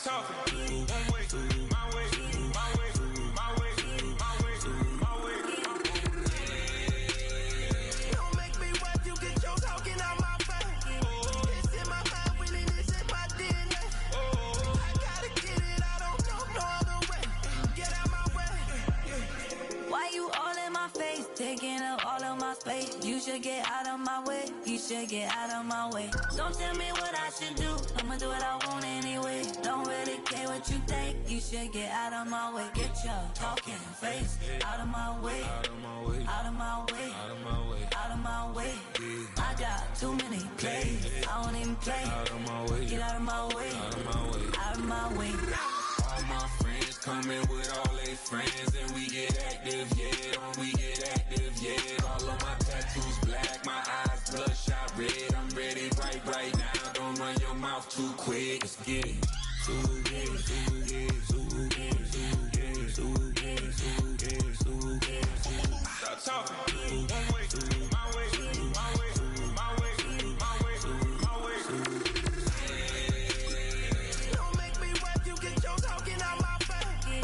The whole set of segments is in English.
talking. One way, my way, my way, my way, my way, my way. Don't make me wipe you, get your talking out my face. It's in my mind, winning is in my DNA. I gotta get it, I don't know no other way. Get out my way. Why you all in my face, taking up all of my space? You should get out of my way, you should get out of my way. Don't tell me what I should do, I'ma do what I want anyway. Don't really care what you think, you should get out of my way. Get your talking face out of my way, out of my way, out of my way, out of my way, out of my way. I got too many plays, I don't even play. Out of my way, get out of my way, out of my way, out of my way. All my friends coming with all their friends, and we get active, yeah. We get active, yeah. All of my tattoos black, my eyes bloodshot red. I'm ready right now. Don't run your mouth too quick. Let's get it. Stop talking. One way, my way, my way, my way, my way, my way. Don't make me wipe you, get your talking out my face.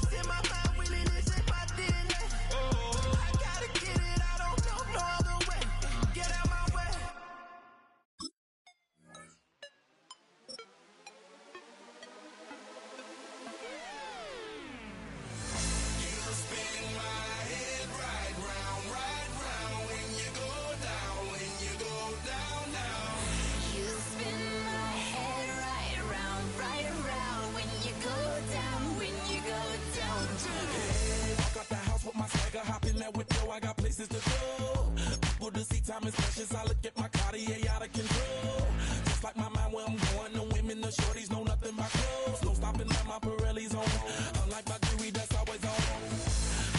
It's in my mind, winning is in my DNA. I gotta get it, I don't know no other way. Get out my way. You spin my head right round when you go down, when you go down, down. You spin my head right around when you go down, when you go down. Walk out the house with my swagger, hop in that whip, yo, I got places to go. People to see, time is precious, I look at my Cartier out of control. Just like my mind where I'm going, the women, the shorties know nothing but clothes. No stopping at my Pirelli's on, unlike my jewelry that's always on.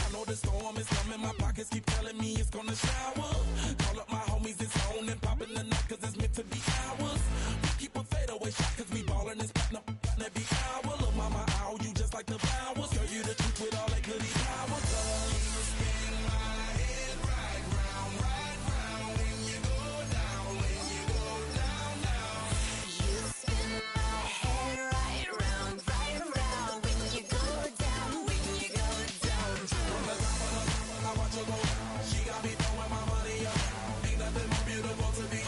I know the storm is coming, my pockets keep telling me it's gonna shower. Call up my homies, it's on and popping the night, cause it's meant to be ours. We keep a fadeaway shot, cause we ballin' and spittin' up every hour. Look, mama, ow, you just like the flowers. Girl, you the truth with all that goody powers. You spin my head right round when you go down, when you go down, down. You spin my head right around when you go down, when you go down. From the top of the top, I watch her go down. She got me throwing my money up. Ain't nothing more beautiful to be.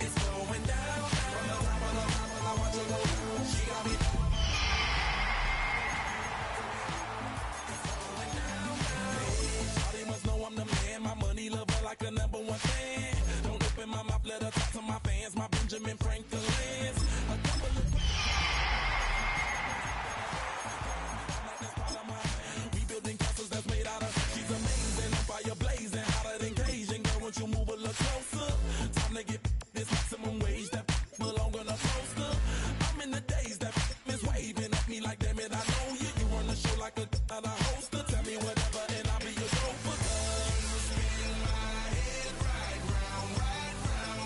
It's going down. From the top of the top, I watch her go down. She got me throwing my Shawty must know I'm the man. My money lover like a number one fan. Don't open my mouth, let her talk to my fans. My Benjamin Franklin's. A couple of we building castles that's made out of. She's amazing, on fire blazing, hotter than Cajun. Girl, won't you move a little closer? Time to get this maximum wage that belong on a poster. I'm in the days that is waving at me like, damn it, I know you. You run the show like a hoster. Tell me whatever and I'll be your gopher. You spin my head right round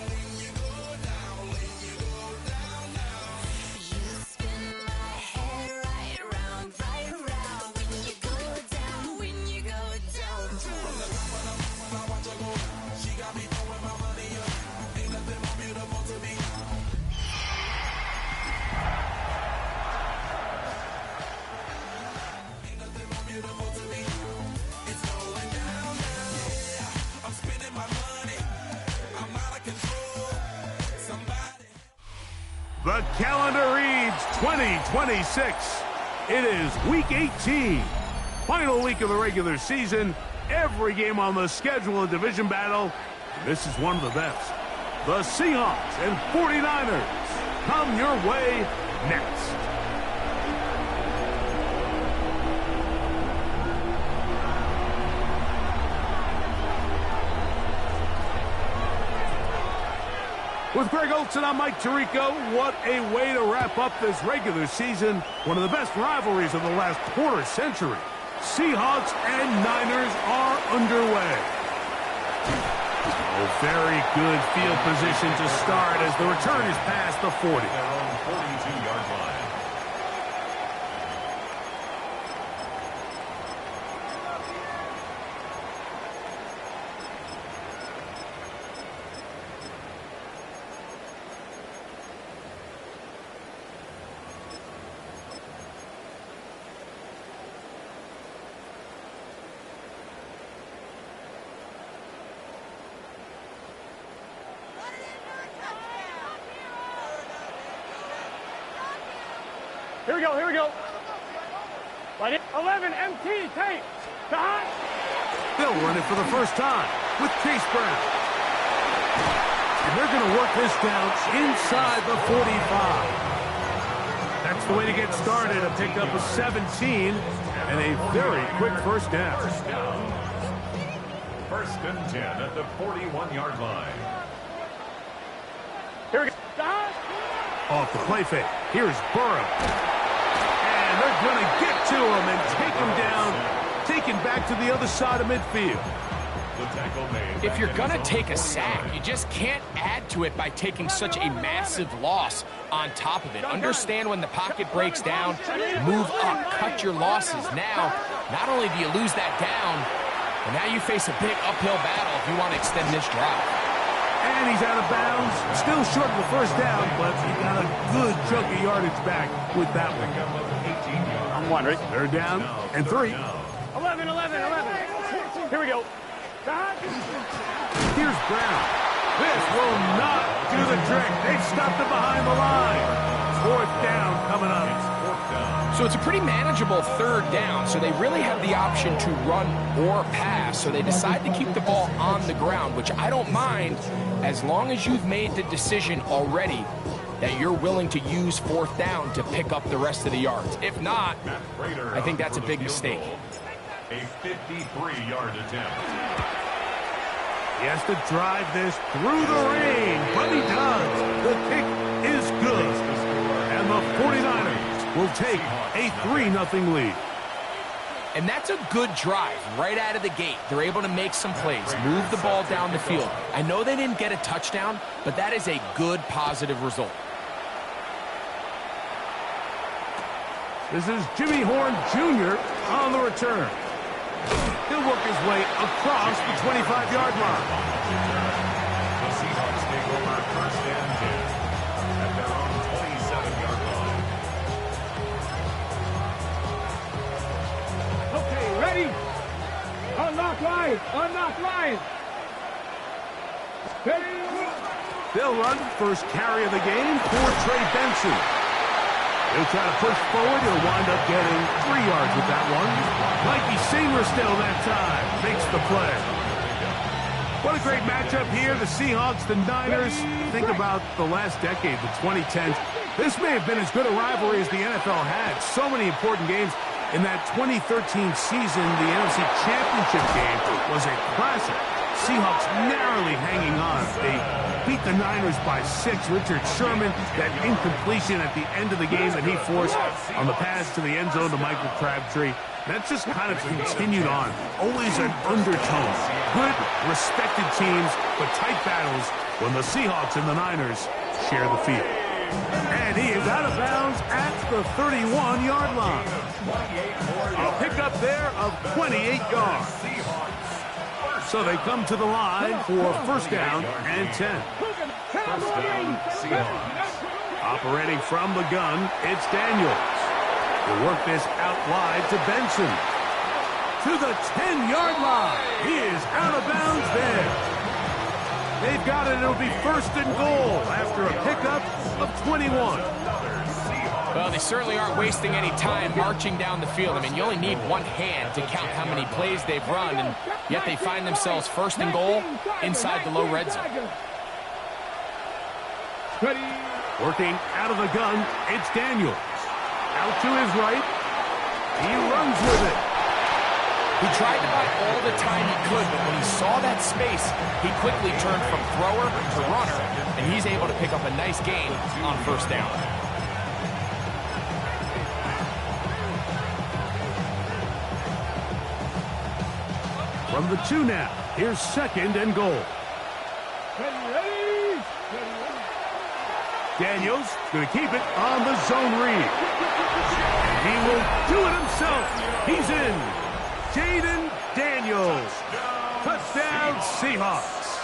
when you go down, when you go down, down. You spin my head right around when you go down, when you go down. From the top of the mountain, I watch her go down. She got me throwing my money up. Ain't nothing more beautiful to me. Ain't nothing more beautiful to me. It's going down, down. Yeah, I'm spending my money. I'm out of control. Somebody. The calendar reads 2026. It is week 18. Final week of the regular season. Every game on the schedule a division battle. This is one of the best. The Seahawks and 49ers come your way next. With Greg Olson, I'm Mike Tirico. What a way to wrap up this regular season. One of the best rivalries of the last quarter century. Seahawks and Niners are underway. Oh, very good field position to start as the return is past the 40. Their own 42-yard line. Here we go, here we go. Right in. 11, MT, tape. Behind. They'll run it for the first time with Chase Brown. And they're going to work this down inside the 45. That's the way to get started. A pickup of 17 and a very quick first down. First and 10 at the 41-yard line. Here we go. Off the play fake. Here's Burrow. And they're going to get to him and take him down, taken back to the other side of midfield. If you're going to take a sack, you just can't add to it by taking such a massive loss on top of it. Understand when the pocket breaks down, move up, cut your losses. Now, not only do you lose that down, but now you face a big uphill battle if you want to extend this drive. And he's out of bounds. Still short of the first down, but he got a good chunk of yardage back with that one. On one, right? They're down and 3. 11, 11, 11. Here we go. Here's Brown. This will not do the trick. They stopped it behind the line. Fourth down coming up. So it's a pretty manageable third down, so they really have the option to run or pass, so they decide to keep the ball on the ground, which I don't mind as long as you've made the decision already that you're willing to use fourth down to pick up the rest of the yards. If not, I think that's a big mistake. A 53-yard attempt. He has to drive this through the rain, but he does. The kick is good. And the 49ers will take a 3-0 lead. And that's a good drive right out of the gate. They're able to make some plays, move the ball down the field. I know they didn't get a touchdown, but that is a good positive result. This is Jimmy Horn Jr. on the return. He'll work his way across the 25-yard line. The Seahawks take over first and 10 at their own 27-yard line. Okay, ready? Unlock line, unlock line. Ready? They'll run first carry of the game for Trey Benson. He'll try to push forward. He'll wind up getting 3 yards with that one. Mikey Seymour still that time makes the play. What a great matchup here. The Seahawks, the Niners. Think about the last decade, the 2010s. This may have been as good a rivalry as the NFL had. So many important games. In that 2013 season, the NFC Championship game was a classic. Seahawks narrowly hanging on. They beat the Niners by 6. Richard Sherman, that incompletion at the end of the game that he forced on the pass to the end zone to Michael Crabtree. That's just kind of continued on. Always an undertone. Good, respected teams, but tight battles when the Seahawks and the Niners share the field. And he is out of bounds at the 31-yard line. A pickup there of 28 yards. So they come to the line for first down and 10. First down, Seahawks. Operating from the gun, it's Daniels. He'll work this out wide to Benson. To the 10-yard line. He is out of bounds there. They've got it. It'll be first and goal after a pickup of 21. Well, they certainly aren't wasting any time marching down the field. I mean, you only need one hand to count how many plays they've run, and yet they find themselves first and goal inside the low red zone. Working out of the gun, it's Daniels. Out to his right. He runs with it. He tried to buy all the time he could, but when he saw that space, he quickly turned from thrower to runner, and he's able to pick up a nice gain on first down. From the 2 now, here's second and goal. Daniels going to keep it on the zone read. He will do it himself. He's in. Jaden Daniels. Touchdown, Seahawks.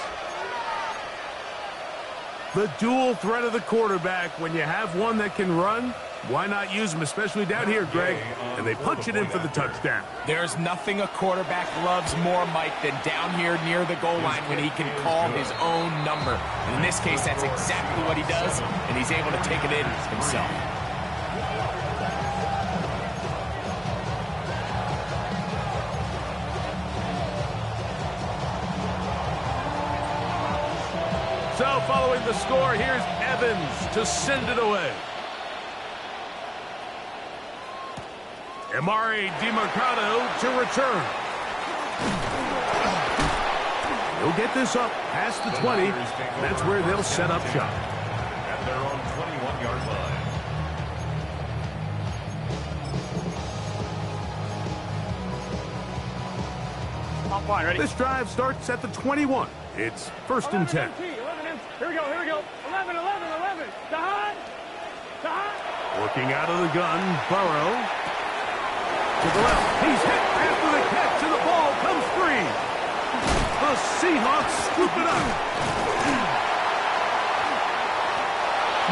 The dual threat of the quarterback. When you have one that can run, why not use him, especially down here, Greg? And they punch it in for the touchdown. There's nothing a quarterback loves more, Mike, than down here near the goal line when he can call his own number. And in this case, that's exactly what he does, and he's able to take it in himself. So following the score, here's Evans to send it away. Amari DiMercado to return. He'll get this up past the 20. That's where they'll set up shop. At their own 21-yard line. I'm fine, ready? This drive starts at the 21. It's 1st and 10. 11 MT. Here we go. 11. Dahan. Working out of the gun, Burrow. To the left. He's hit after the catch, and the ball comes free. The Seahawks scoop it up.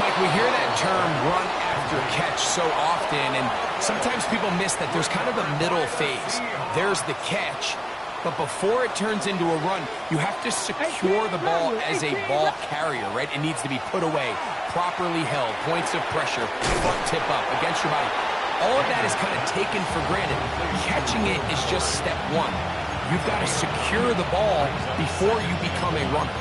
Mike, we hear that term run after catch so often, and sometimes people miss that there's kind of a middle phase. There's the catch, but before it turns into a run, you have to secure the ball as a ball carrier, right? It needs to be put away, properly held, points of pressure, front tip up against your body. All of that is kind of taken for granted. Catching it is just step one. You've got to secure the ball before you become a runner.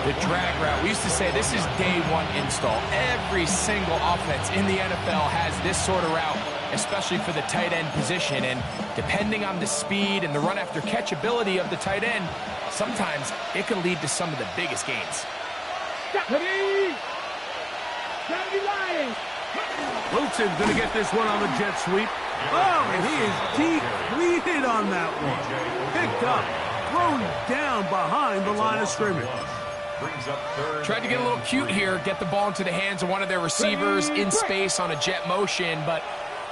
The drag route, we used to say this is day one install. Every single offense in the NFL has this sort of route, especially for the tight end position. And depending on the speed and the run after catch ability of the tight end, sometimes it can lead to some of the biggest gains. Wilson's going to get this one on the jet sweep. Oh, and he is depleted on that one. Picked up, thrown down behind the line of scrimmage. Tried to get a little cute here, get the ball into the hands of one of their receivers in space on a jet motion, but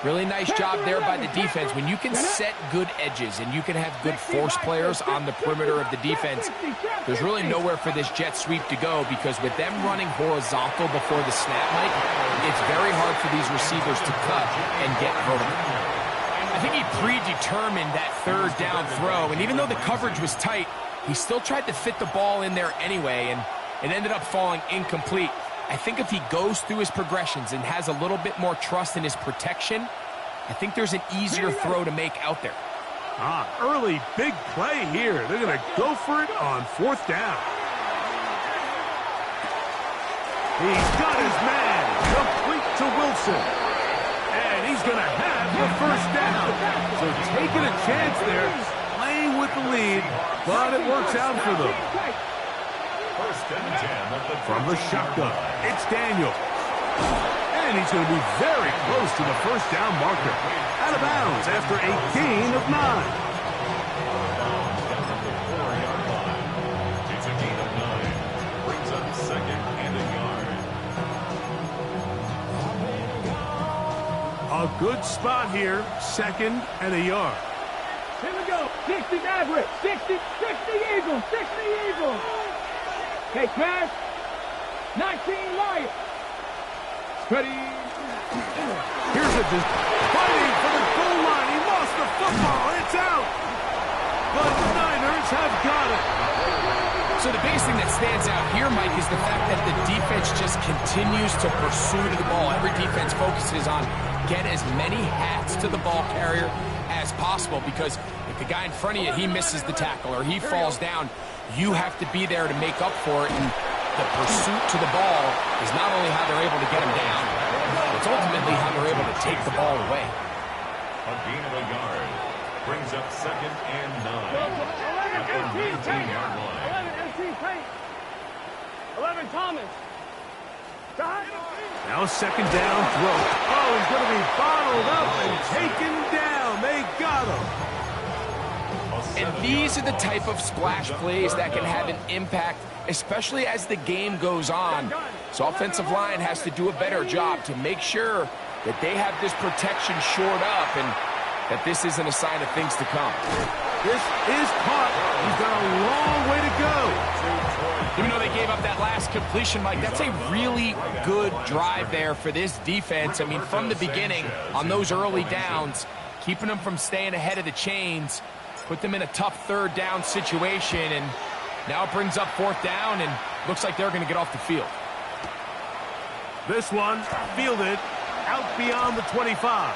really nice job there by the defense. When you can set good edges and you can have good force players on the perimeter of the defense, there's really nowhere for this jet sweep to go, because with them running horizontal before the snap, Mike, it's very hard for these receivers to cut and get vertical. I think he predetermined that third down throw, and even though the coverage was tight, he still tried to fit the ball in there anyway, and it ended up falling incomplete. I think if he goes through his progressions and has a little bit more trust in his protection, I think there's an easier throw to make out there. Early big play here. They're going to go for it on 4th down. He's got his man complete to Wilson. And he's going to have the 1st down. So taking a chance there, playing with the lead, but it works out for them. From the shotgun, it's Daniel. And he's going to be very close to the 1st down marker. Out of bounds after a gain of 9. It's a gain of 9. Brings up 2nd and a yard. A good spot here, 2nd and a yard. Here we go. 60 Maverick. 60 Eagles. 60 Eagles. Okay, pass. 19 Lions. Ready. Here's a fighting for the goal line. He lost the football. It's out. The Niners have got it. So the biggest thing that stands out here, Mike, is the fact that the defense just continues to pursue the ball. Every defense focuses on get as many hats to the ball carrier as possible, because if the guy in front of you, he misses the tackle or he falls down, you have to be there to make up for it. And the pursuit to the ball is not only how they're able to get him down, it's ultimately how they're able to take the ball away. A gain of a yard. Brings up 2nd and 9. At the 19-yard line. 11 MT Tate. 11 Thomas. Now 2nd down throw. Oh, he's going to be bottled up and taken down. They got him. And these are the type of splash plays that can have an impact, especially as the game goes on. So offensive line has to do a better job to make sure that they have this protection shored up and that this isn't a sign of things to come. This is caught. He's got a long way to go. Even though they gave up that last completion, Mike, that's a really good drive there for this defense. I mean, from the beginning, on those early downs, keeping them from staying ahead of the chains, put them in a tough 3rd down situation, and now it brings up 4th down, and looks like they're going to get off the field. This one fielded out beyond the 25.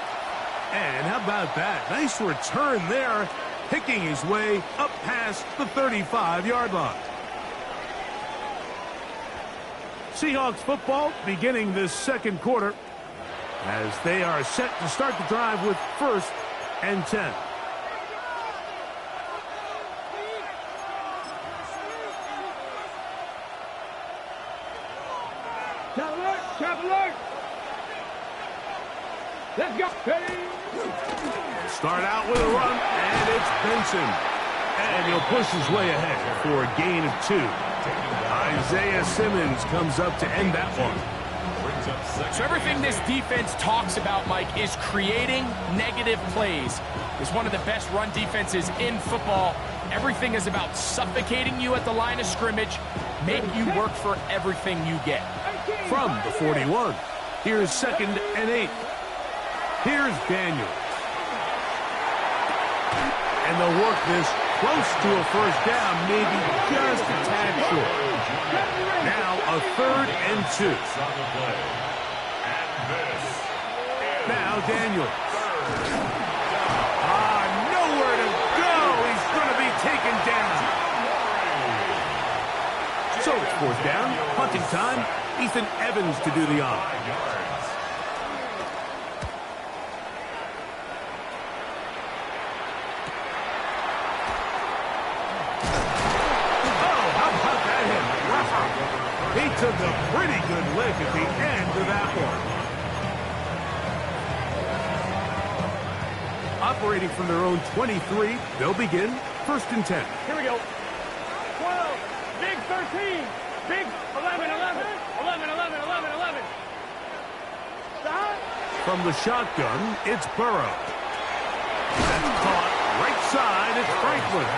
And how about that? Nice return there, picking his way up past the 35-yard line. Seahawks football beginning this second quarter as they are set to start the drive with 1st and 10. Trap alert! Let's go! Start out with a run, and it's Benson. And he'll push his way ahead for a gain of 2. Isaiah Simmons comes up to end that one. So everything this defense talks about, Mike, is creating negative plays. It's one of the best run defenses in football. Everything is about suffocating you at the line of scrimmage, make you work for everything you get. From the 41, here's 2nd and 8. Here's Daniel. And they'll work this close to a 1st down, maybe just a tad short. Now a 3rd and 2. Now Daniel. Nowhere to go. He's going to be taken down. So it's 4th down, punting time. Ethan Evans to do the honor. He took a pretty good lick at the end of that one. Operating from their own 23, they'll begin 1st and 10. Here we go. 12, big 13, big 11, 11, 11, 11, 11, 11. Stop. From the shotgun, it's Burrow. That's caught right side, it's Franklin.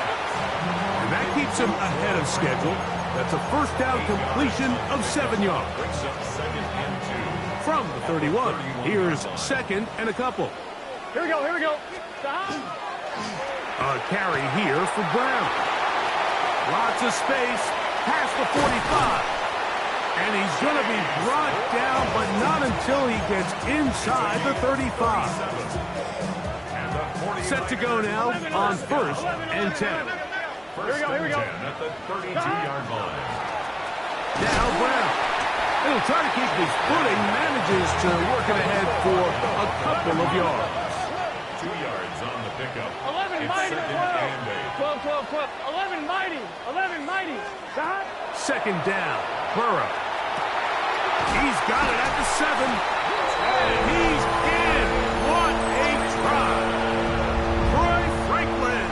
And that keeps him ahead of schedule. That's a 1st down completion of 7 yards. From the 31, here's 2nd and a couple. Here we go, here we go. Stop. A carry here for Brown. Lots of space past the 45. And he's going to be brought down, but not until he gets inside the 35. Set to go now on 1st and 10. Here we go, here we go. At the 32-yard line. Now Brown. He'll try to keep his footing, manages to work it ahead for a couple of yards. 2 yards on the pickup. 11 It's mighty, 2nd and 12, 12, 12. 11 mighty, 11 mighty. Stop. 2nd down, Burrow. He's got it at the 7. And he's in. What a try. Troy Franklin.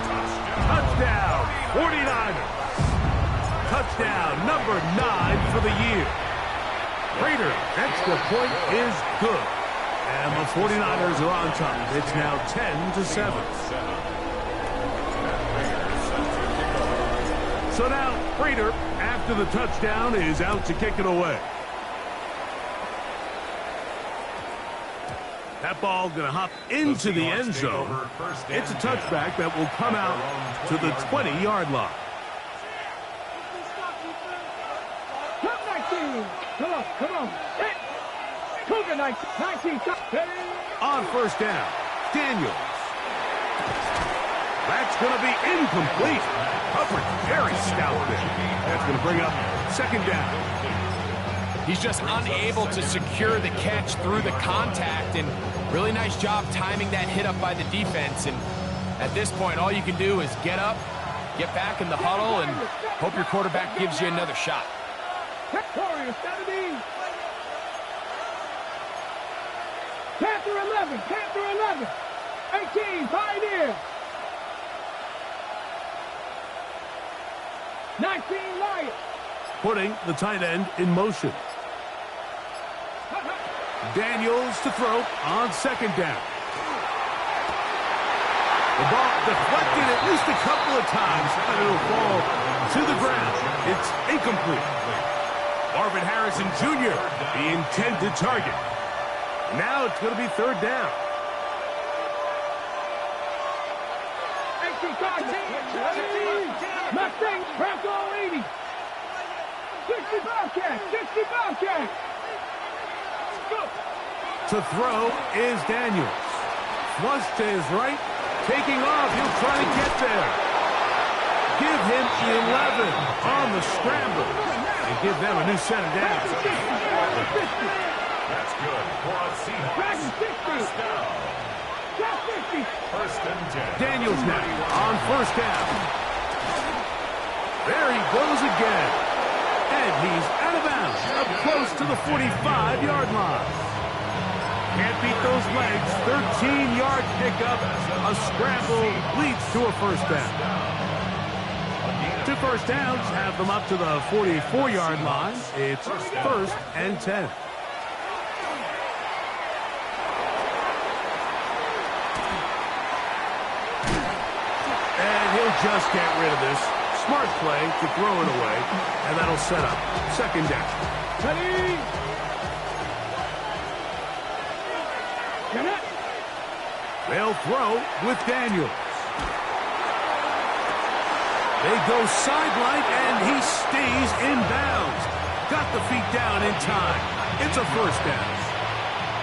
Touchdown, 49ers. Touchdown number 9 for the year. Raiders, extra point is good. And the 49ers are on top. It's now 10-7. So now, Prater, after the touchdown, is out to kick it away. That ball going to hop into the end zone. It's a touchback that will come out to the 20-yard line. Come on, come on. Cougar 19. On 1st down, Daniels. That's going to be incomplete. Covered very stout there. That's going to bring up 2nd down. He's just unable to secure the catch through the contact, and really nice job timing that hit up by the defense. And at this point, all you can do is get up, get back in the huddle, and hope your quarterback gives you another shot. Warriors, 17. Panther 11, Panther 11. 18, Pioneer. 19, Lion. Putting the tight end in motion. Daniels to throw on 2nd down. The ball deflected at least a couple of times, but it'll fall to the ground. It's incomplete. Marvin Harrison Jr., the intended target. Now it's going to be 3rd down. Mustang, Bronco 80. 60 Bobcat, 60 Bobcat. Go. To throw is Daniels. Flush to his right. Taking off. He'll try to get there. Give him 11 on the scramble. And give them a new set of downs. That's good for a Seahawks. First down. First and 10. Daniels now on first down. There he goes again. And he's out of bounds, up close to the 45-yard line. Can't beat those legs. 13-yard pickup. A scramble leads to a first down. 2 first downs have them up to the 44-yard line. It's first and 10. And he'll just get rid of this. Smart play to throw it away, and that'll set up second down. Ready? They'll throw with Daniels. They go sideline, and he stays in bounds. Got the feet down in time. It's a first down.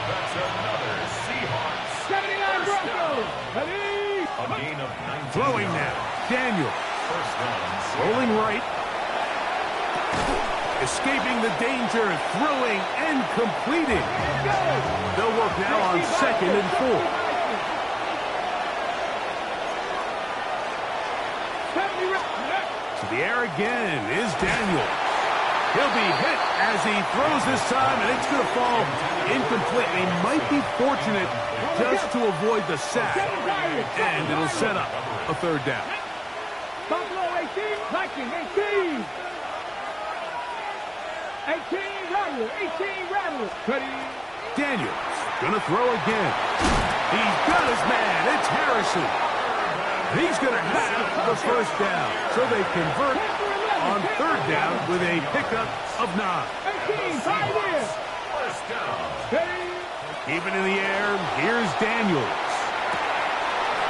That's another Seahawks. 79 Broncos. Ready? A gain of 19. Throwing now. Daniels. First down. Rolling right. Escaping the danger, throwing and completing. They'll work now on second and 4. To the air again is Daniels. He'll be hit as he throws this time, and it's going to fall incompletely. Might be fortunate just to avoid the sack, and it'll set up a third down. Buffalo 18, Viking 18. 18 Rattler, 18 Rattler. Ready? Daniels gonna throw again. He's got his man. It's Harrison. He's gonna have the first down. So they convert on third down with a pickup of 9. 18, 5 in. First down. Ready? Keep it in the air. Here's Daniels.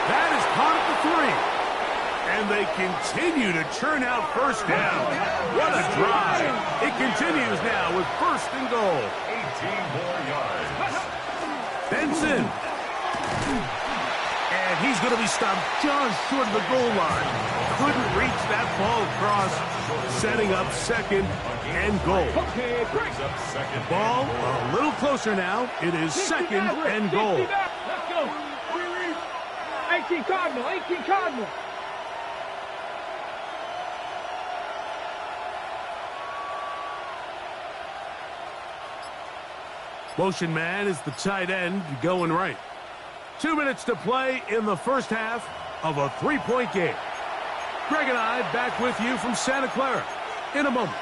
That is caught at the 3. And they continue to churn out first down. What a drive. It continues now with first and goal. 18 more yards. Benson. And he's going to be stopped just short of the goal line. Couldn't reach that ball across, setting up second and goal. Okay, break. Up second. Ball a little closer now. It is second and goal. Let's go. 18 Cardinal, 18 Cardinal. Motion man is the tight end going right. 2 minutes to play in the first half of a 3-point game. Greg and I back with you from Santa Clara in a moment.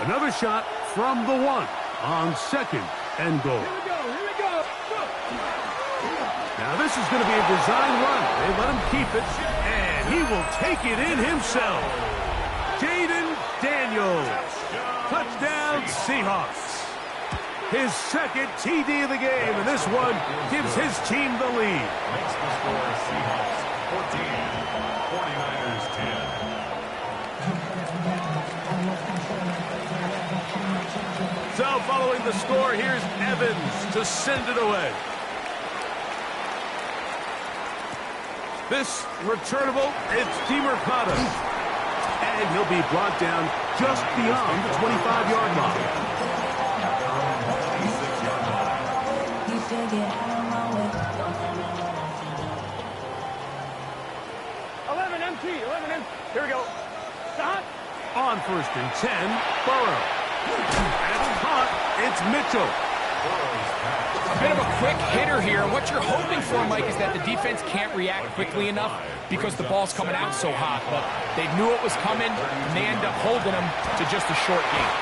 Another shot from the 1 on second and goal. Here we go. Now this is going to be a design run. They let him keep it, and he will take it in himself. Jaden Daniels. Touchdown, Seahawks. His second TD of the game, and this one gives his team the lead. Makes the score Seahawks 14, 49ers 10. So following the score, here's Evans to send it away. This returnable, it's Demercado. And he'll be brought down just beyond the 25-yard line. You should get out of my way. 11 MT. Here we go. Stop. On first and 10, Burrow. And caught, it's Mitchell. A bit of a quick hitter here, and what you're hoping for, Mike, is that the defense can't react quickly enough because the ball's coming out so hot. But they knew it was coming, and they end up holding them to just a short game.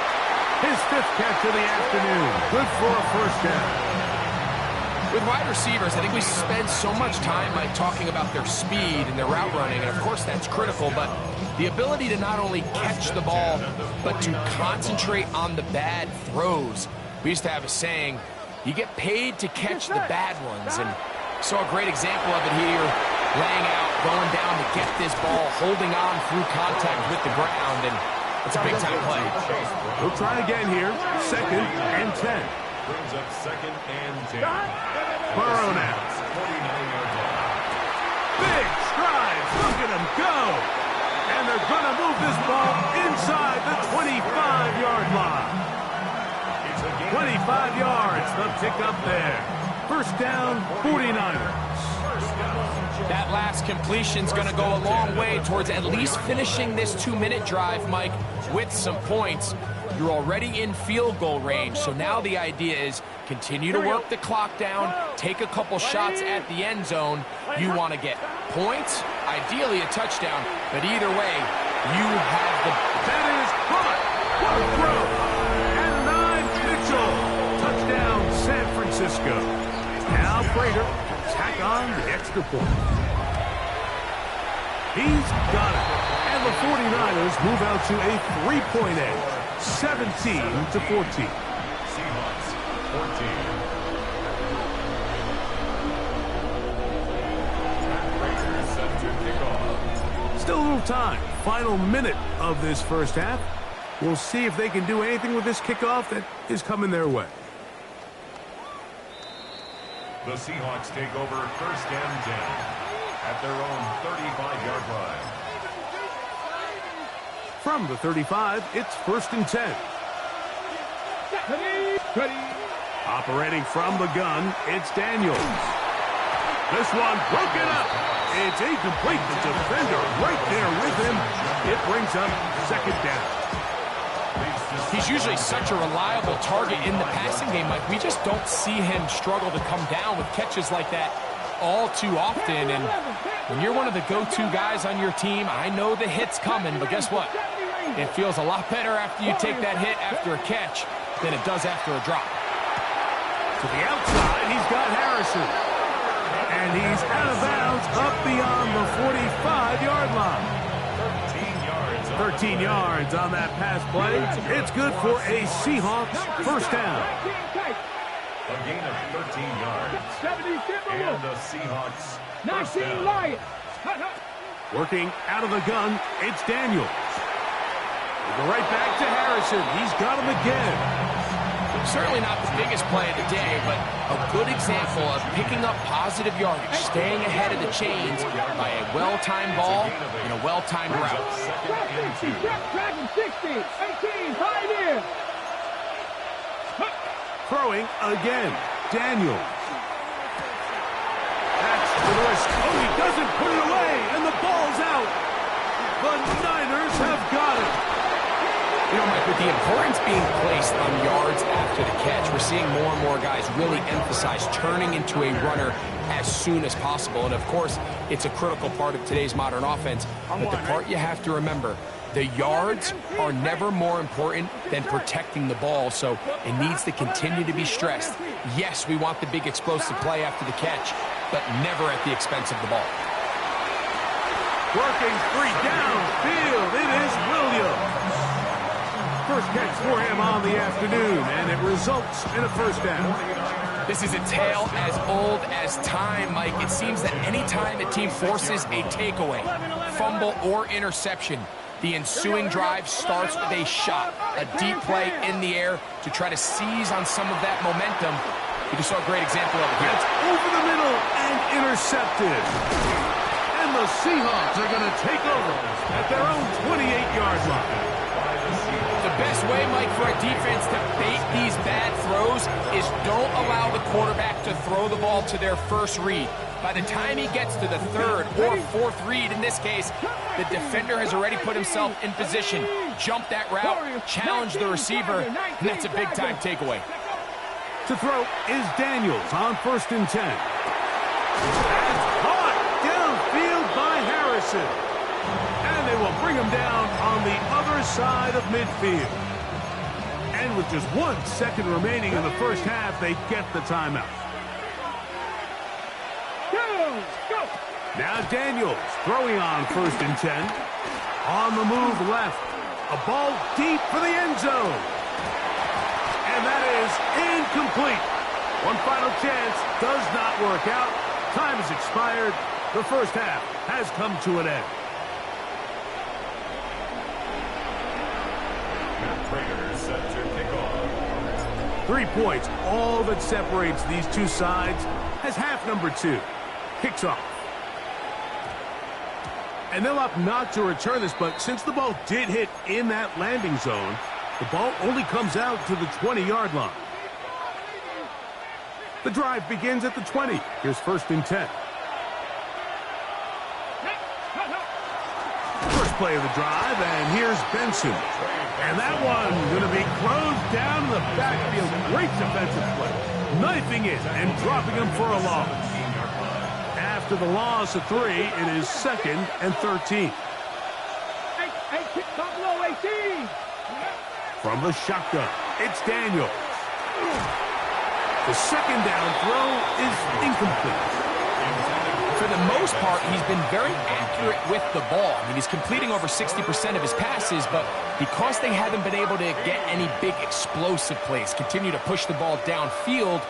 His 5th catch of the afternoon. Good for a first down. With wide receivers, I think we spend so much time, Mike, talking about their speed and their route running, and of course that's critical, but the ability to not only catch the ball, but to concentrate on the bad throws. We used to have a saying, you get paid to catch the bad ones, and saw a great example of it here, laying out, going down to get this ball, holding on through contact with the ground, and It's a big-time play. We'll try again here. 2nd and 10. Brings up 2nd and 10. Burrow now. 49-yard line. Big strides. Look at him go. And they're going to move this ball inside the 25-yard line. 25 yards, the pickup there. First down, 49ers. That last completion's going to go a long way towards at least finishing this 2-minute drive, Mike, with some points. You're already in field goal range, so now the idea is continue to work the clock down, take a couple shots at the end zone. You want to get points, ideally a touchdown, but either way, you have the... That is caught. What a throw. Touchdown, San Francisco. Now Prater tack on the extra point. He's got it. And the 49ers move out to a 3-point edge, 17-14. Seahawks, 14. Prater set to kick off. Still a little time. Final minute of this first half. We'll see if they can do anything with this kickoff that is coming their way. The Seahawks take over 1st and 10 at their own 35-yard line. From the 35, it's 1st and 10. Operating from the gun, it's Daniels. This one broken up. It's incomplete. The defender right there with him. It brings up 2nd down. He's usually such a reliable target in the passing game, Mike. We just don't see him struggle to come down with catches like that all too often. And when you're one of the go-to guys on your team, I know the hit's coming, but guess what? It feels a lot better after you take that hit after a catch than it does after a drop. To the outside, he's got Harrison. And he's out of bounds up beyond the 45-yard line. 13 yards on that pass play. It's good for a Seahawks first down. A gain of 13 yards. And the Seahawks first down. Working out of the gun, it's Daniels. We'll go right back to Harrison. He's got him again. Certainly not the biggest play of the day, but a good example of picking up positive yardage, staying ahead of the chains by a well-timed ball and a well-timed route. Throwing again, Daniels. That's to the wrist. Oh, he doesn't put it away, and the ball's out. The Niners have got it. You know, Mike, with the importance being placed on yards after the catch, we're seeing more and more guys really emphasize turning into a runner as soon as possible. And, of course, it's a critical part of today's modern offense. But the part you have to remember, the yards are never more important than protecting the ball, so it needs to continue to be stressed. Yes, we want the big explosive play after the catch, but never at the expense of the ball. Working free downfield, it is Williams. First catch for him on the afternoon, and it results in a first down. This is a tale as old as time, Mike. It seems that any time a team forces a takeaway, fumble, or interception, the ensuing drive starts with a shot, a deep play in the air to try to seize on some of that momentum. We just saw a great example of it here. That's over the middle and intercepted. And the Seahawks are going to take over at their own 28-yard line. The best way, Mike, for a defense to bait these bad throws is don't allow the quarterback to throw the ball to their first read. By the time he gets to the third or fourth read, in this case, the defender has already put himself in position, jumped that route, challenged the receiver, and that's a big-time takeaway. To throw is Daniels on 1st and 10. That's caught downfield by Harrison. And they will bring him down on the other side of midfield. And with just 1 second remaining in the first half, they get the timeout. Now Daniels throwing on 1st and 10. On the move left. A ball deep for the end zone. And that is incomplete. One final chance does not work out. Time has expired. The first half has come to an end. Raiders set to kick off. 3 points, all that separates these two sides, as half number 2 kicks off. And they'll opt not to return this, but since the ball did hit in that landing zone, the ball only comes out to the 20-yard line. The drive begins at the 20. Here's 1st and 10. First play of the drive, and here's Benson. And that one going to be closed down to the backfield. Great defensive play. Knifing it and dropping him for a loss. After the loss of 3, it is 2nd and 13. From the shotgun, it's Daniels. The 2nd down throw is incomplete. For the most part, he's been very accurate with the ball. I mean, he's completing over 60% of his passes, but because they haven't been able to get any big explosive plays, continue to push the ball downfield,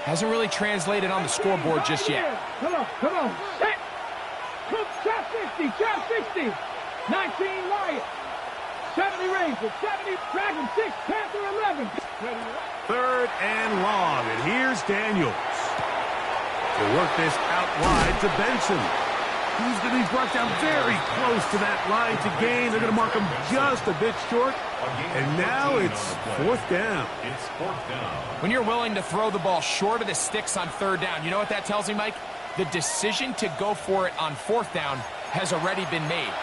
hasn't really translated on the scoreboard just yet. Come on. Set. Trap 50, trap 60. 19 Lions. 70 Rangers, 70 Dragon 6, Panther 11. 3rd and long, and here's Daniels. To work this out wide to Benson. He's going to be brought down very close to that line to gain. They're going to mark him just a bit short. And now it's 4th down. It's 4th down. When you're willing to throw the ball short of the sticks on 3rd down, you know what that tells me, Mike? The decision to go for it on 4th down has already been made.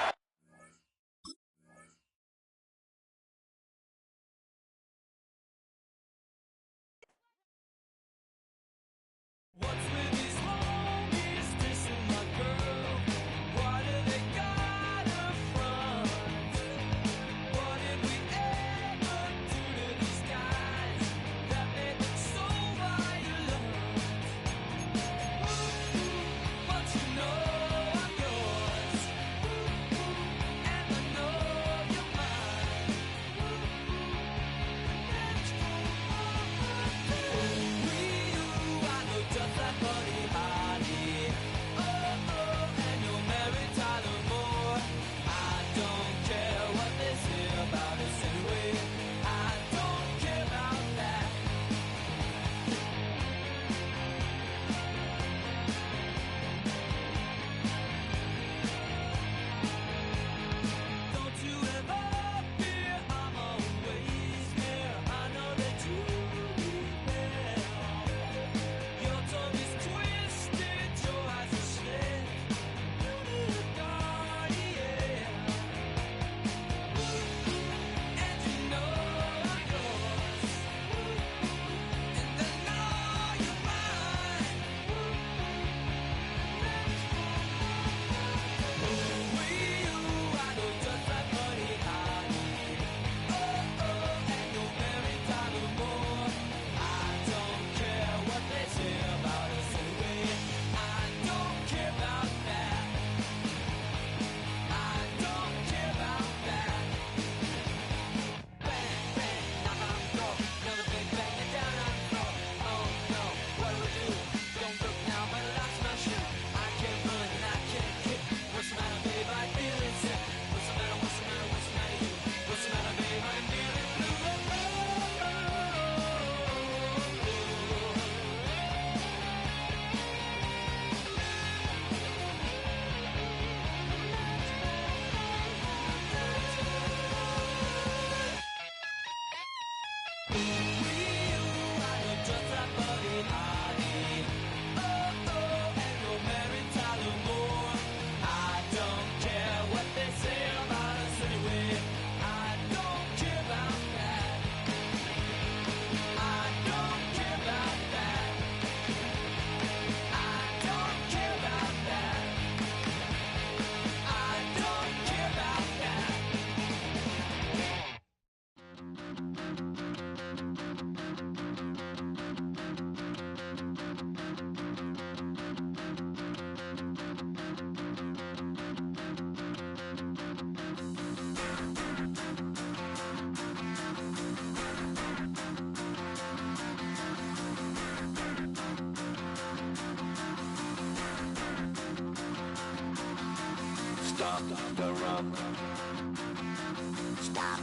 Stop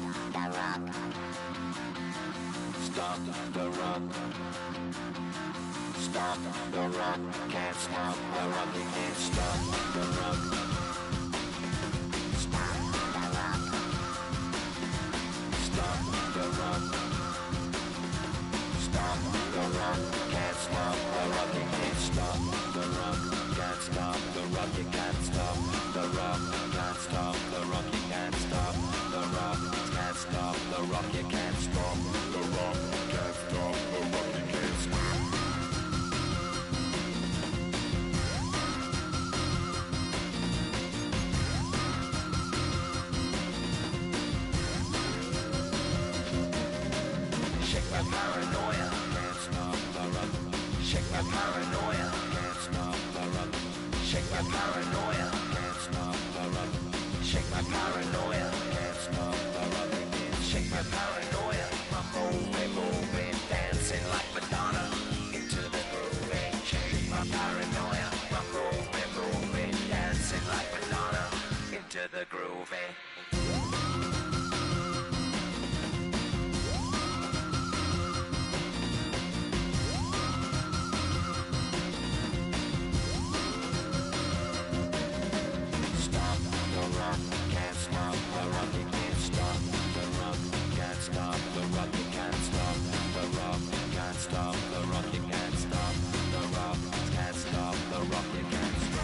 the rock. Stop the rock. Can't stop the rock. You can't stop the rock. Stop the rock. Stop the rock. Stop the rock. Can't stop the rock. You can't stop the rock. Can't stop the rock. You can't stop the rock. Can't stop the rock. You can't stop the rock. Can't stop the rock. You can't stop the rock. Can't stop the rock. You can't stop. Shake my paranoia. Can't stop the rock. Shake my paranoia. Can't stop the rock. Shake my paranoia. Can't stop the rock. Shake my paranoia. Can't stop the rock. Shake my paranoia. I'm moving, dancing like Madonna into the groove. Shake my paranoia. I'm moving, dancing like Madonna into the groove. Stop the rock, can't stop the rock, you can't stop the rock, can't stop the rock, you can't stop the rock, can't stop the rock, you can't stop the rock, can't stop the rock, you can't stop.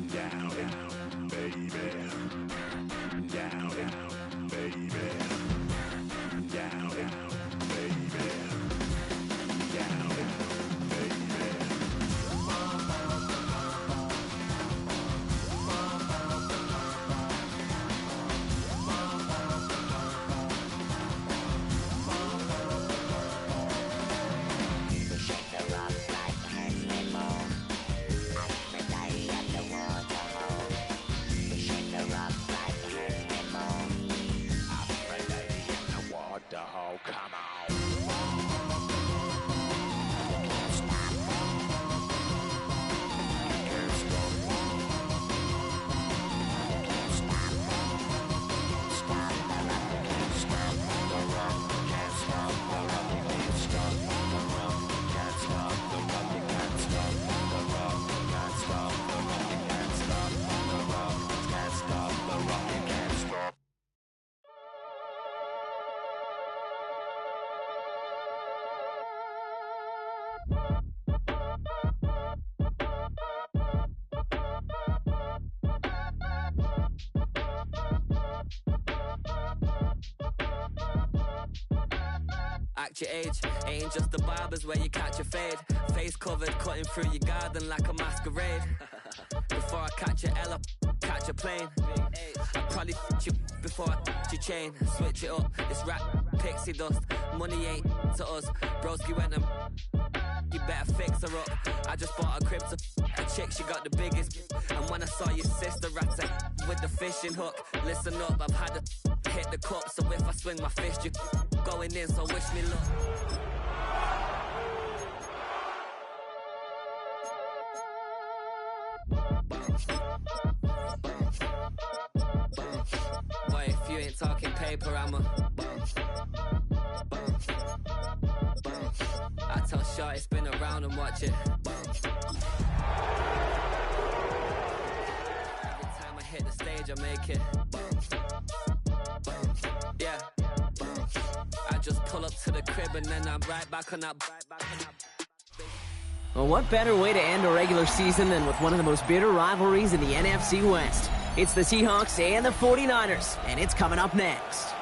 Down, baby. Down, baby. Down, baby. Down, baby. Shake the rock like anymore. Aphrodite at the waterhole. Shake the rock like anymore. Aphrodite at the waterhole. Come on. You can't stop. You can't stop. You can't stop. Stop the rock. You can't stop the rock. Can't stop the rock. You can't stop the rock. Can't stop the rock. You can't stop the rock. Can't stop the rock. You can't stop the rock. Can't stop the rock. You can't stop. Act your age, ain't just the barbers where you catch a fade. Face covered, cutting through your garden like a masquerade. Before I catch a L up, catch a plane. I probably you before I your chain. Switch it up, it's rap, pixie dust. Money ain't to us. Broski went and you better fix her up. I just bought a crib to a chick, she got the biggest. And when I saw your sister rat with the fishing hook, listen up, I've had to hit the cup. So if I swing my fist, you going in, so wish me luck. Boy, if you ain't talking paper, I'm a I tell Shorty spin around and watch it. Every time I hit the stage, I make it. Yeah. I just pull up to the crib and then I'm right back on that. Well, what better way to end a regular season than with one of the most bitter rivalries in the NFC West? It's the Seahawks and the 49ers, and it's coming up next.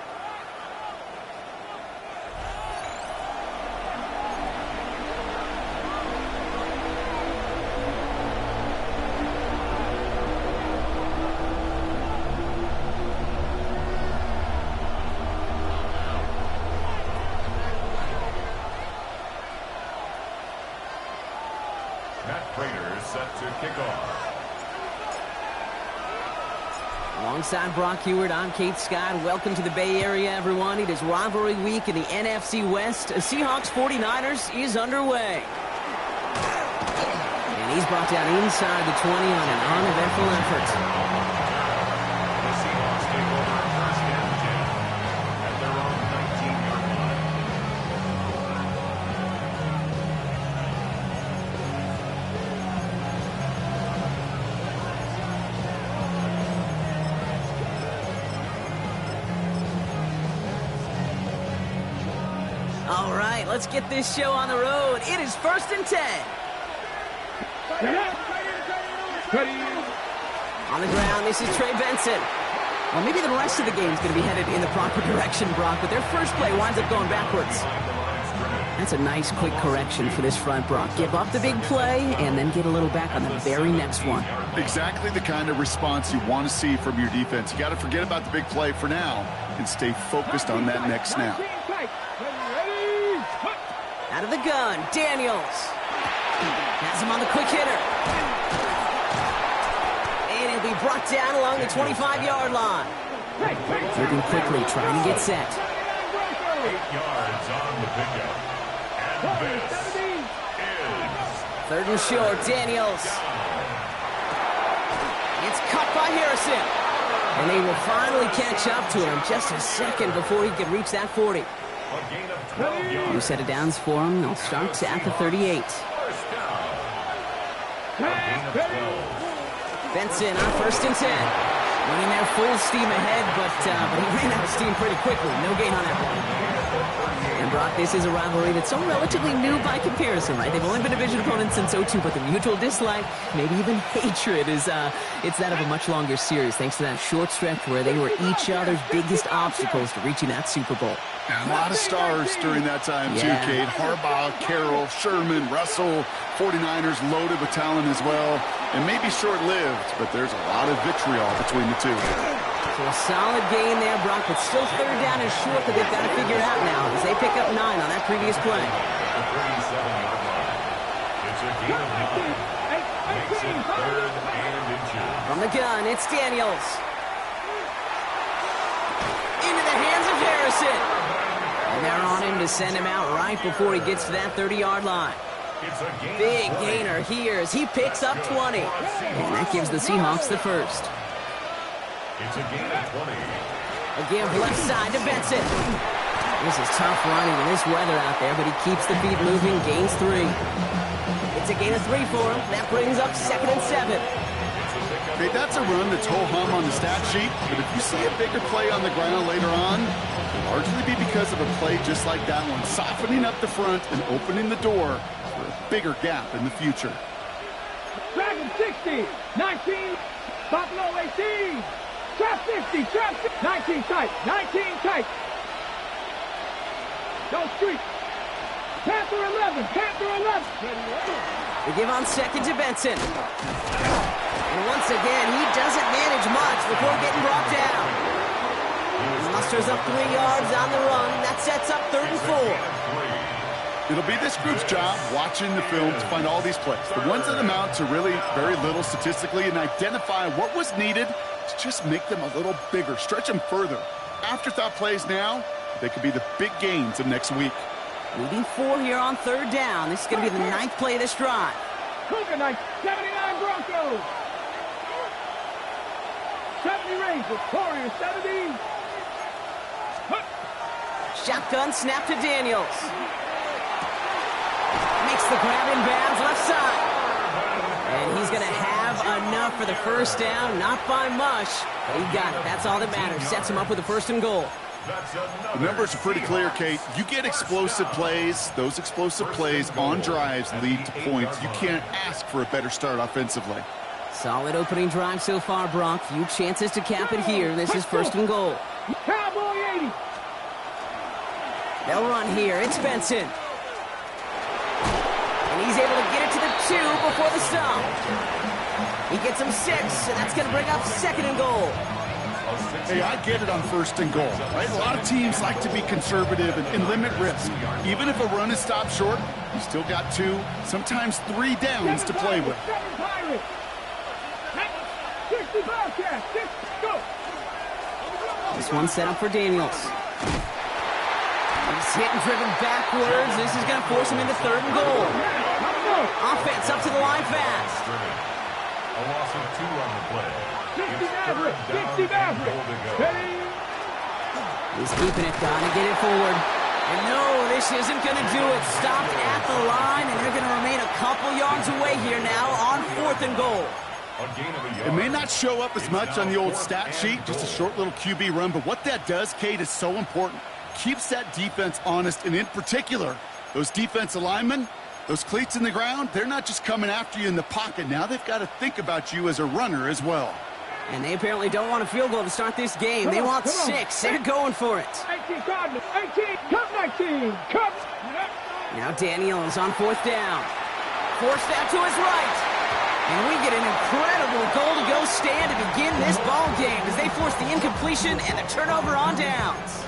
Matt Prater is set to kick off. Alongside Brock Heward, I'm Kate Scott. Welcome to the Bay Area, everyone. It is rivalry week in the NFC West. Seahawks 49ers is underway. And he's brought down inside the 20 on an uneventful effort. The Seahawks take over a first and 10 at their own 19-yard line. All right, let's get this show on the road. It is 1st and 10. On the ground, this is Trey Benson. Well, maybe the rest of the game is going to be headed in the proper direction, Brock, but their first play winds up going backwards. That's a nice, quick correction for this front, Brock. Give up the big play and then get a little back on the very next one. Exactly the kind of response you want to see from your defense. You got to forget about the big play for now and stay focused on that next snap. Out of the gun, Daniels. Has him on the quick hitter. And he'll be brought down along the 25-yard line. Moving quickly, trying to get set. 8 yards on the pickup. And this is 3rd and short, Daniels. It's cut by Harrison. And they will finally catch up to him just a second before he can reach that 40. a gain of 12 yards. New set of downs for him. They'll start at the 38. First down. A gain of 12. Benson on 1st and 10. Running there full steam ahead, but he ran out of steam pretty quickly. No gain on that one. And Brock, this is a rivalry that's so relatively new by comparison, right? They've only been division opponents since 02, but the mutual dislike, maybe even hatred, is it's that of a much longer series, thanks to that short stretch where they were each other's biggest obstacles to reaching that Super Bowl. And a lot of stars during that time, too, Kate. Harbaugh, Carroll, Sherman, Russell, 49ers loaded with talent as well. And maybe short-lived, but there's a lot of vitriol between the two. So a solid gain there, Brock, but still 3rd down is short that they've got to figure out now as they pick up 9 on that previous play. The 37-yard line. It's a gain of 9. Makes it 3rd and inches. From the gun, it's Daniels. Into the hands of Harrison. And they're on him to send him out right before he gets to that 30-yard line. It's a gain Big of 20. gainer here as he picks up 20. And that gives the Seahawks the first. It's a gain of 20. Again, left side to Benson. This is tough running in this weather out there, but he keeps the feet moving, gains 3. It's a gain of 3 for him. That brings up 2nd and 7. Hey, that's a run that's ho-hum on the stat sheet, but if you see a bigger play on the ground later on, it'll largely be because of a play just like that one, softening up the front and opening the door for a bigger gap in the future. Dragon 60, 19, Buffalo 18, trap 50, trap 60, 19 tight, 19 tight. Go street. Panther 11, Panther 11. They give on 2nd to Benson. And once again, he doesn't manage much before getting brought down. He musters up 3 yards on the run. That sets up 3rd and 4. It'll be this group's job watching the film to find all these plays. The ones that amount to really very little statistically and identify what was needed to just make them a little bigger, stretch them further. Afterthought plays now, they could be the big gains of next week. Leading 4 here on 3rd down. This is going to be the 9th play of this drive. Cougar Knights, 79 Broncos. 70 Rangers, Warriors, 70. Shotgun snap to Daniels. Makes the grab in bounds left side. And he's going to have enough for the first down. Not by much, but he got it. That's all that matters. Sets him up with a 1st and goal. The numbers are pretty clear, Kate. You get explosive plays. Those explosive plays on drives lead to points. You can't ask for a better start offensively. Solid opening drive so far, Brock. Few chances to cap it here. This is 1st and goal. Cowboy 80. They'll run here. It's Benson. And he's able to get it to the 2 before the stop. He gets him 6, and that's going to bring up 2nd and goal. Hey, I get it on 1st and goal, right? A lot of teams like to be conservative and limit risk. Even if a run is stopped short, you still got 2, sometimes 3 downs to play with. 60 Bobcats. 6, go. This one set up for Daniels. He's hit and driven backwards. This is going to force him into 3rd and goal. Offense up to the line fast. A loss of 2 on the play. 60 Maverick. 60 Maverick. Steady. He's keeping it. Gotta get it forward. And no, this isn't going to do it. Stopped at the line, and they're going to remain a couple yards away here now on 4th and goal. It may not show up as much on the old stat sheet, just a short little QB run, but what that does, Kate, is so important. Keeps that defense honest, and in particular, those defensive linemen, those cleats in the ground, they're not just coming after you in the pocket. Now they've got to think about you as a runner as well. And they apparently don't want a field goal to start this game. They want 6. They're going for it. 18 Cardinals. 18. Cup 19. Cup. Now Daniels on 4th down. Forced out to his right. And we get an incredible goal-to-go stand to begin this ball game as they force the incompletion and the turnover on downs.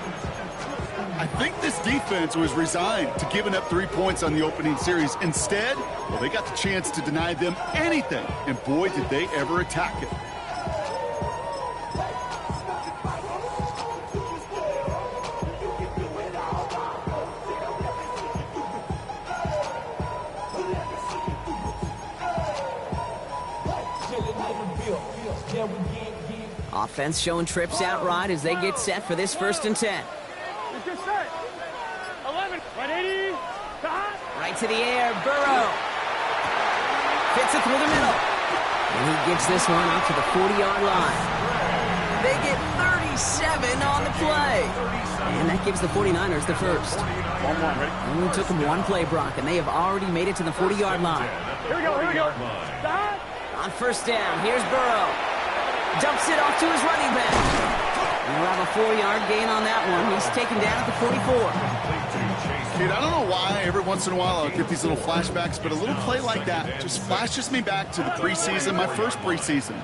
I think this defense was resigned to giving up 3 points on the opening series. Instead, well, they got the chance to deny them anything. And boy, did they ever attack it. Offense showing trips out right as they get set for this 1st and 10. Right to the air, Burrow. Fits it through the middle. And he gets this one out to the 40-yard line. They get 37 on the play. And that gives the 49ers the first. Only took them one play, Brock, and they have already made it to the 40-yard line. Here we go. On 1st down, here's Burrow. Dumps it off to his running back. And we'll have a 4-yard gain on that one. He's taken down at the 44. Dude, I don't know why every once in a while I'll get these little flashbacks, but a little play like that just flashes me back to the preseason, my first preseason.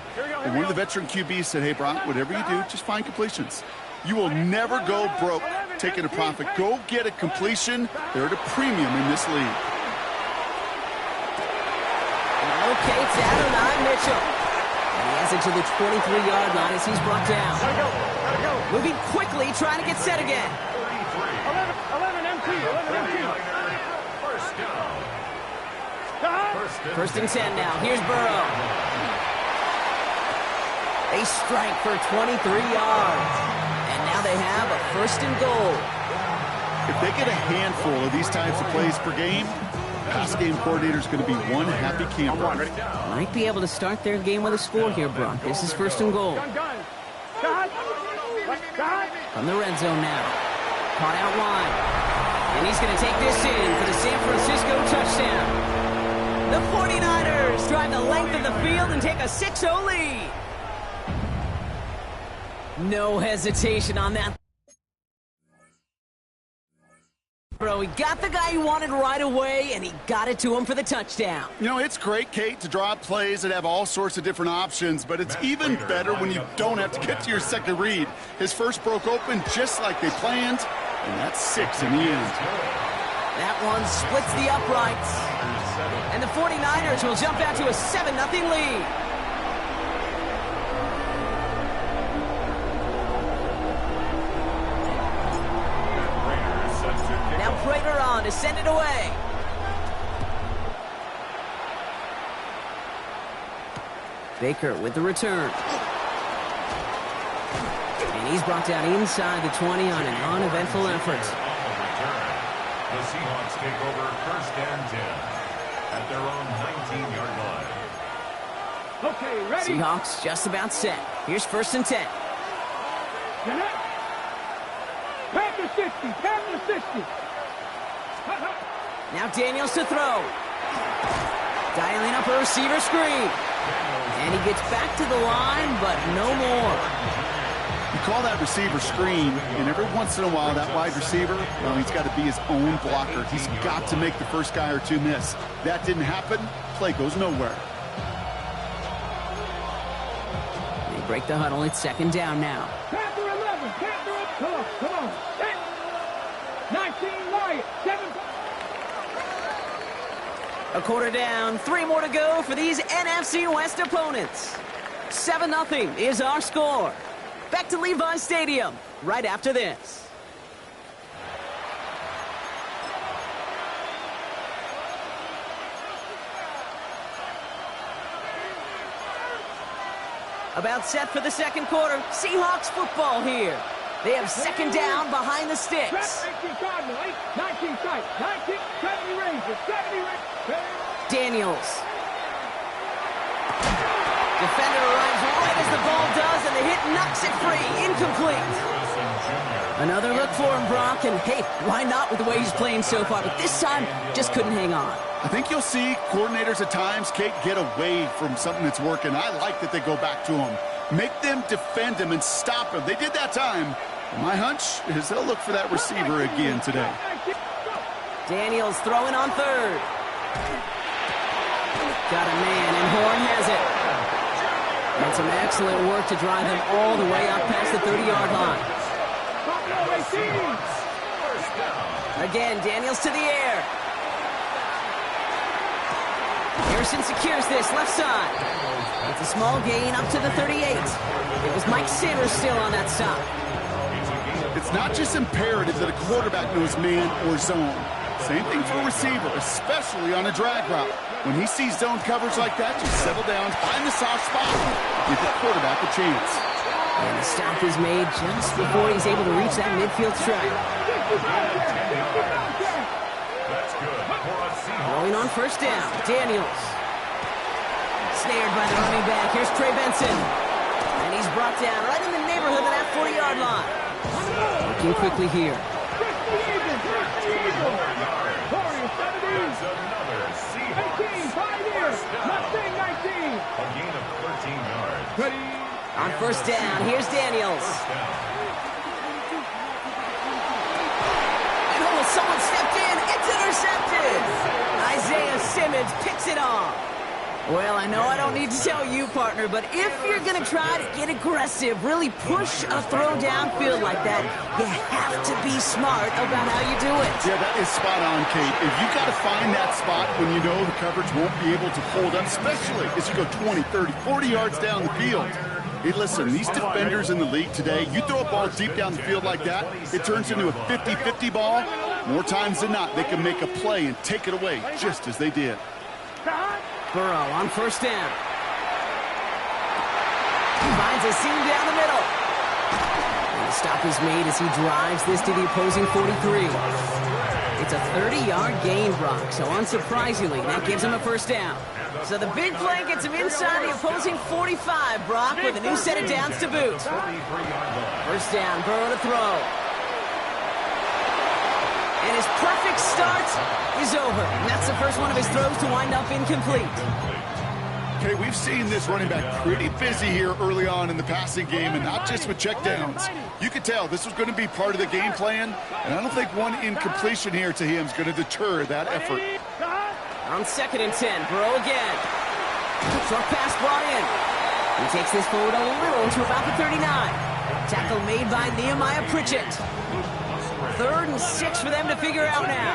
And one of the veteran QBs said, hey, Brock, whatever you do, just find completions. You will never go broke taking a profit. Go get a completion. They're at a premium in this league. Okay, it's Adonai Mitchell. And he has it to the 23-yard line as he's brought down. Moving quickly, trying to get set again. 11 MT. First and 10 now. Here's Burrow. They strike for 23 yards. And now they have a 1st and goal. If they get a handful of these types of plays per game, pass game coordinator is going to be one happy camper. Might be able to start their game with a score here, Brock. This is 1st and goal. From the red zone now. Caught out wide. And he's going to take this in for the San Francisco touchdown. The 49ers drive the length of the field and take a 6-0 lead. No hesitation on that. Bro, he got the guy he wanted right away, and he got it to him for the touchdown. You know, it's great, Kate, to draw up plays that have all sorts of different options, but it's even better when you don't have to get to your second read. His first broke open just like they planned, and that's 6 in the end. That one splits the uprights, and the 49ers will jump out to a 7-0 lead. Prater on to send it away. Baker with the return. And he's brought down inside the 20 on an uneventful effort. The Seahawks take over 1st and 10 at their own 19-yard line. Okay, ready? Seahawks just about set. Here's 1st and 10. Panther 60, Panther 60. Now Daniels to throw. Dialing up a receiver screen. And he gets back to the line, but no more. You call that receiver screen, and every once in a while, that wide receiver, well, he's got to be his own blocker. He's got to make the first guy or two miss. That didn't happen. Play goes nowhere. They break the huddle. It's 2nd down now. Panther 11, Panther 11. Come on. 19 Lions, 7. A quarter down, 3 more to go for these NFC West opponents. 7-0 is our score. Back to Levi's Stadium right after this. About set for the second quarter. Seahawks football here. They have second down behind the sticks. 18 Cardinal, 19 sight, 19, 70 Rangers, 70 Rangers. Daniels. Defender arrives right as the ball does, and the hit knocks it free. Incomplete. Another look for him, Brock, and hey, why not with the way he's playing so far? But this time, just couldn't hang on. I think you'll see coordinators at times, Kate, get away from something that's working. I like that they go back to him. Make them defend him and stop him. They did that time. My hunch is they'll look for that receiver again today. Daniels throwing on third. Got a man, and Horn has it. And some excellent work to drive him all the way up past the 30-yard line. Again, Daniels to the air. Harrison secures this, left side. It's a small gain up to the 38. It was Mike Sanders still on that side. It's not just imperative that a quarterback knows man or zone. Same thing for a receiver, especially on a drag route. When he sees zone coverage like that, just settle down, find the soft spot, give the quarterback a chance. And the stop is made just before he's able to reach that midfield strike. Rolling on first down, Daniels. Snared by the running back. Here's Trey Benson. And he's brought down right in the neighborhood of that 40-yard line. Looking quickly here. On first down, here's Daniels. Oh, someone stepped in. It's intercepted. Isaiah Simmons picks it off. Well, I know I don't need to tell you, partner, but if you're going to try to get aggressive, really push a throw downfield like that, you have to be smart about how you do it. Yeah, that is spot on, Kate. If you got to find that spot when you know the coverage won't be able to hold up, especially as you go 20, 30, 40 yards down the field. Hey, listen, these defenders in the league today, you throw a ball deep down the field like that, it turns into a 50-50 ball. More times than not, they can make a play and take it away, just as they did. Burrow on first down. Finds a seam down the middle. And the stop is made as he drives this to the opposing 43. It's a 30-yard gain, Brock, so unsurprisingly, that gives him a first down. So the big play gets him inside the opposing 45, Brock, with a new set of downs to boot. First down, Burrow to throw. And his perfect start is over. And that's the first one of his throws to wind up incomplete. Okay, we've seen this running back pretty busy here early on in the passing game, and not just with checkdowns. You could tell this was going to be part of the game plan, and I don't think one incompletion here to him is going to deter that effort. On 2nd and 10, Burrow again. Short pass brought in. He takes this forward a little to about the 39. Tackle made by Nehemiah Pritchett. 3rd and 6 for them to figure out now.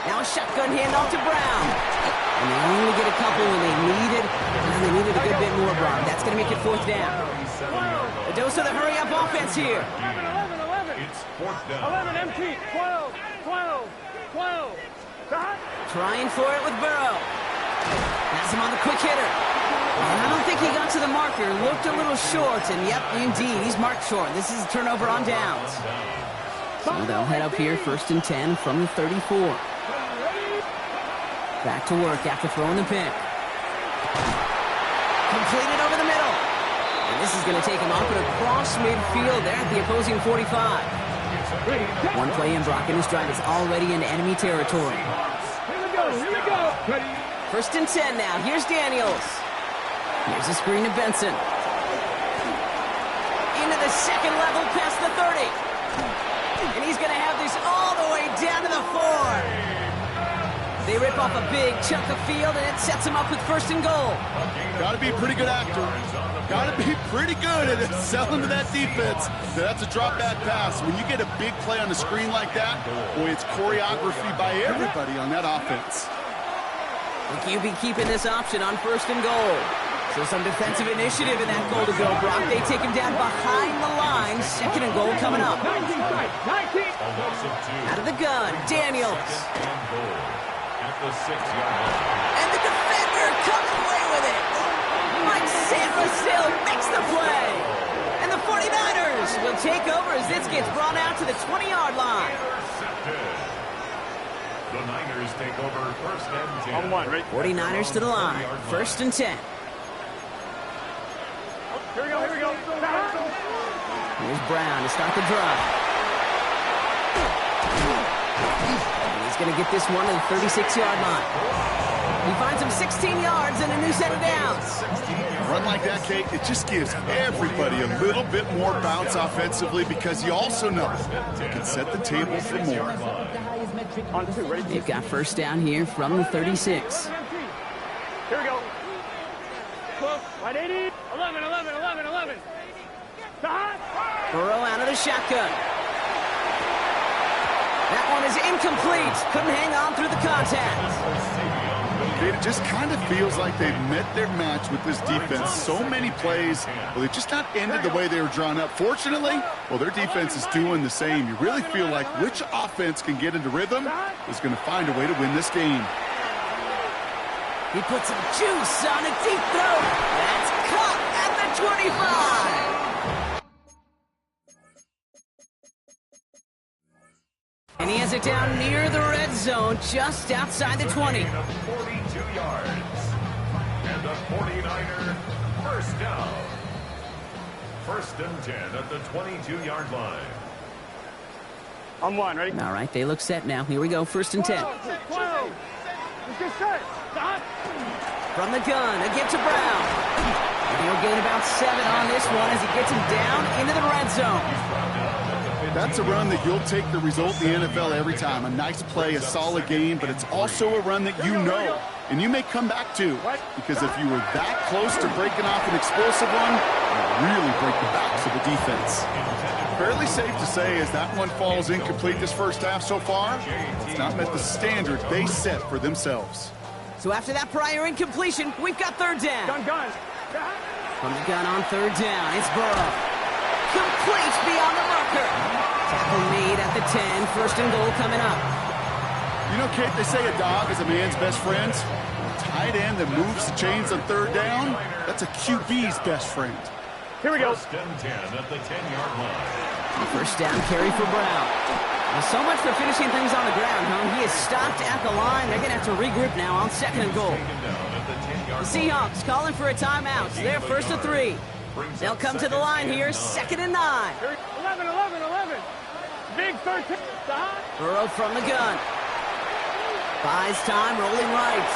Now a shotgun handoff to Brown. And they only get a couple when they needed a good bit more, Brown. That's going to make it 4th down. A dose of the hurry-up offense here. 11. It's 4th down. 11 empty. 12. Trying for it with Burrow. Has him on the quick hitter. And I don't think he got to the marker. Looked a little short, and yep, indeed, he's marked short. This is a turnover on downs. So they'll head up here, 1st and 10 from the 34. Back to work after throwing the pick. Completed over the middle. And this is going to take him off and across midfield there at the opposing 45. One play in, Brock, and his drive is already in enemy territory. Here we go. 1st and 10 now. Here's Daniels. Here's a screen to Benson. Into the second level past the 30. And he's going to have this all the way down to the 4. They rip off a big chunk of field, and it sets him up with 1st and goal. Got to be a pretty good actor. Got to be pretty good at selling to that defense. That's a drop-back pass. When you get a big play on the screen like that, boy, it's choreography by everybody on that offense. The QB keeping this option on 1st and goal. So some defensive initiative in that goal to go. Brock, they take him down behind the line. 2nd and goal coming up. 19. Out of the gun, Daniels. At the 6-yard line. And the defender comes away with it. Mike Sanderson makes the play. And the 49ers will take over as this gets brought out to the 20-yard line. Intercepted. The Niners take over 1st and 10. On 1, right? 49ers to the line. 1st and 10. Here we go. Here's Brown to start the drive. And he's going to get this one to the 36-yard line. He finds him 16 yards and a new set of downs. A run like that, Kate, it just gives everybody a little bit more bounce offensively because you also know you can set the table for more. On 2, ready? They've got 1st down here from the 36. Here we go. Right 80. 11. Burrow out of the shotgun. That one is incomplete. Couldn't hang on through the contact. It just kind of feels like they've met their match with this defense. So many plays, well, they just not ended the way they were drawn up. Fortunately, well, their defense is doing the same. You really feel like which offense can get into rhythm is going to find a way to win this game. He puts some juice on a deep throw. That's caught at the 25. And he has it down near the red zone, just outside the 20. 42 yards. And the 49er 1st down. 1st and 10 at the 22-yard line. On 1, ready? All right, they look set now. Here we go, 1st and 10. 12. Let's get set. Stop. From the gun, a get to Brown. And he'll gain about 7 on this one as he gets him down into the red zone. That's a run that you'll take the result in the NFL every time. A nice play, a solid game, but it's also a run that you know and you may come back to, because if you were that close to breaking off an explosive one, you really break the backs of the defense. Fairly safe to say as that one falls incomplete this first half so far, it's not met the standard they set for themselves. So after that prior incompletion, we've got 3rd down. Gun. From the gun on 3rd down, it's Burrow. Complete beyond the marker. Tackle made at the 10. 1st and goal coming up. You know, Kate, they say a dog is a man's best friend. A tight end that moves the chains on 3rd down, that's a QB's best friend. Here we go. 1st and 10 at the 10-yard line. The 1st down carry for Brown. Well, so much for finishing things on the ground, huh? He is stopped at the line. They're going to have to regroup now on 2nd and goal. The Seahawks calling for a timeout. They're 1st and 3. They'll come to the line here, 2nd and 9. 11. Big 13. Stop. Burrow from the gun. Buys time, rolling right.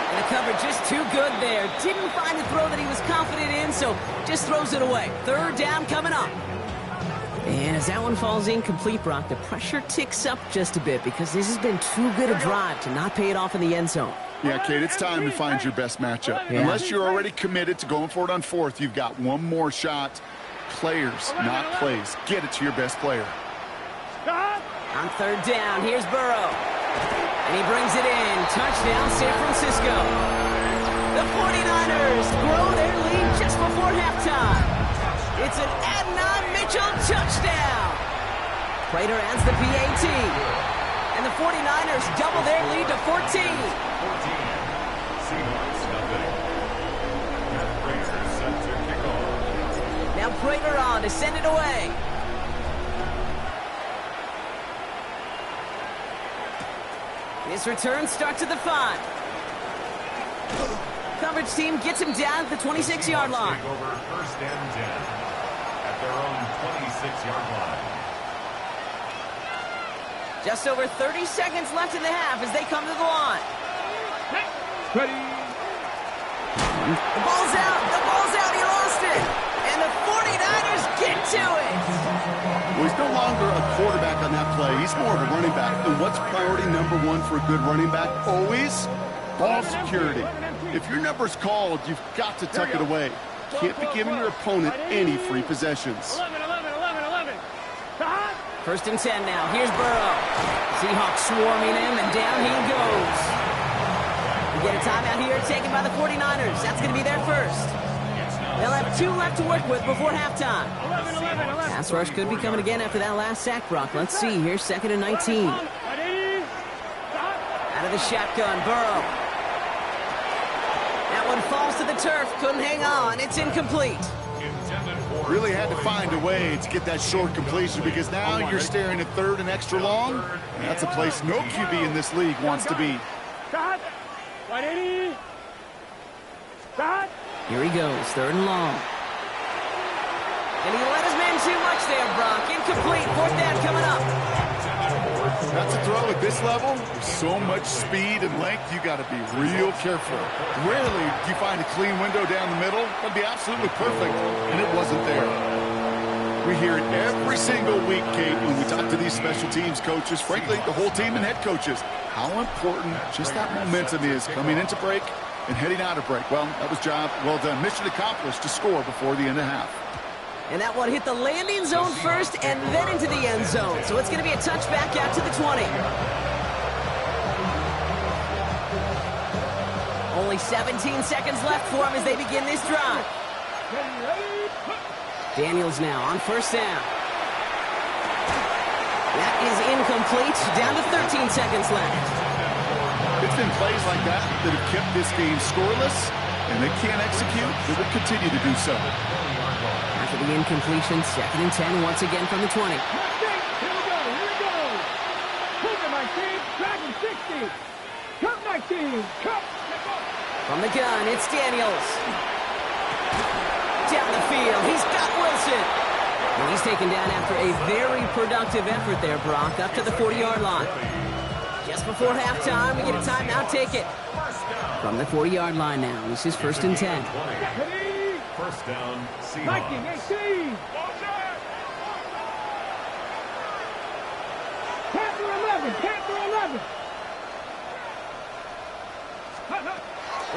And the cover just too good there. Didn't find the throw that he was confident in, so just throws it away. 3rd down coming up. And as that one falls incomplete, Brock, the pressure ticks up just a bit because this has been too good a drive to not pay it off in the end zone. Yeah, Kate, it's time to find your best matchup. Yeah. Unless you're already committed to going for it on 4th, you've got one more shot. Players, not plays. Get it to your best player. On 3rd down, here's Burrow. And he brings it in. Touchdown, San Francisco. The 49ers grow their lead just before halftime. It's an Adnan Mitchell touchdown. Prater adds the PAT. And the 49ers double their lead to 14. Seahawks nothing. And Prater set to kick off. Now Prater on to send it away. His return starts at the 5. Coverage team gets him down at the 26-yard line. Take over 1st and 10 at their own 26-yard line. Just over 30 seconds left in the half as they come to the line. Ready. The ball's out. He lost it. And the 49ers get to it. Well, he's no longer a quarterback on that play. He's more of a running back. And what's priority number 1 for a good running back? Always ball security. If your number's called, you've got to tuck it away. Can't be giving your opponent any free possessions. 11. 1st and 10 now. Here's Burrow. Seahawks swarming him, and down he goes. We get a timeout here taken by the 49ers. That's going to be their first. They'll have 2 left to work with before halftime. Pass rush could be coming again after that last sack, Brock. Let's see here, 2nd and 19. Out of the shotgun, Burrow. That one falls to the turf, couldn't hang on. It's incomplete. Really had to find a way to get that short completion because now you're staring at 3rd and extra long. And that's a place no QB in this league wants to be. Here he goes, 3rd and long. And he let his man too much there, Brock. Incomplete, 4th down coming up. That's a throw at this level. With so much speed and length, you got to be real careful. Rarely do you find a clean window down the middle. That'd be absolutely perfect, and it wasn't there. We hear it every single week, Kate, when we talk to these special teams coaches, frankly, the whole team and head coaches, how important just that momentum is coming into break and heading out of break. Well, that was job well done. Mission accomplished to score before the end of half. And that one hit the landing zone first and then into the end zone. So it's going to be a touchback out to the 20. Only 17 seconds left for him as they begin this drive. Daniels now on 1st down. That is incomplete. Down to 13 seconds left. It's been plays like that that have kept this game scoreless, and they can't execute. They will continue to do so. After the incompletion, 2nd and 10 once again from the 20. Here we go. Cougar 19, Dragon 60. Cup 19, Cup. From the gun, it's Daniels. Down the field, he's got Wilson. And he's taken down after a very productive effort there, Brock, up to the 40-yard line. Just before halftime, we get a timeout, take it. From the 40-yard line now, this is 1st and 10. First down, Seahawks. 19-18. Panther 11.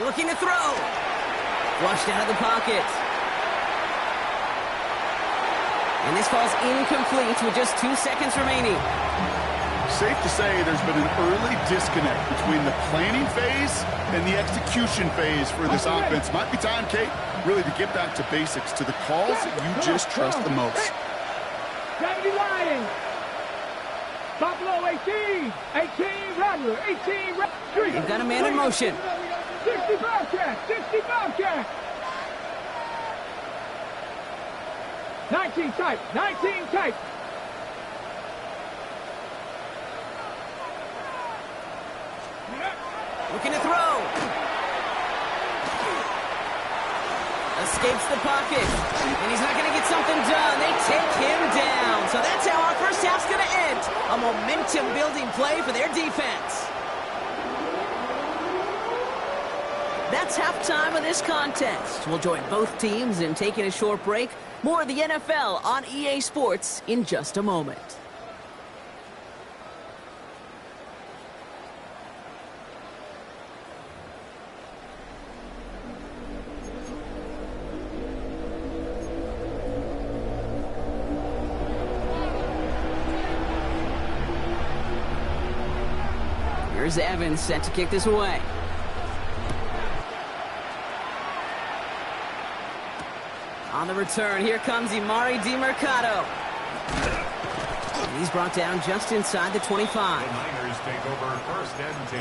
Looking to throw. Flushed out of the pocket. And this falls incomplete with just 2 seconds remaining. Safe to say there's been an early disconnect between the planning phase and the execution phase for this offense. Might be time, Kate, really to get back to basics, to the calls that you just trust the most. 70 Lions. Buffalo 18. 18 Rattler. 18 Rattler. You've got a man in motion. 60 Bobcat. 60 Bobcat. 19 type. 19 type. Looking to throw. Escapes the pocket. And he's not going to get something done. They take him down. So that's how our first half's going to end. A momentum-building play for their defense. That's halftime of this contest. We'll join both teams in taking a short break. More of the NFL on EA Sports in just a moment. Here's Evans set to kick this away. On the return, here comes Imari DiMercato. And he's brought down just inside the 25. The Niners take over 1st and 10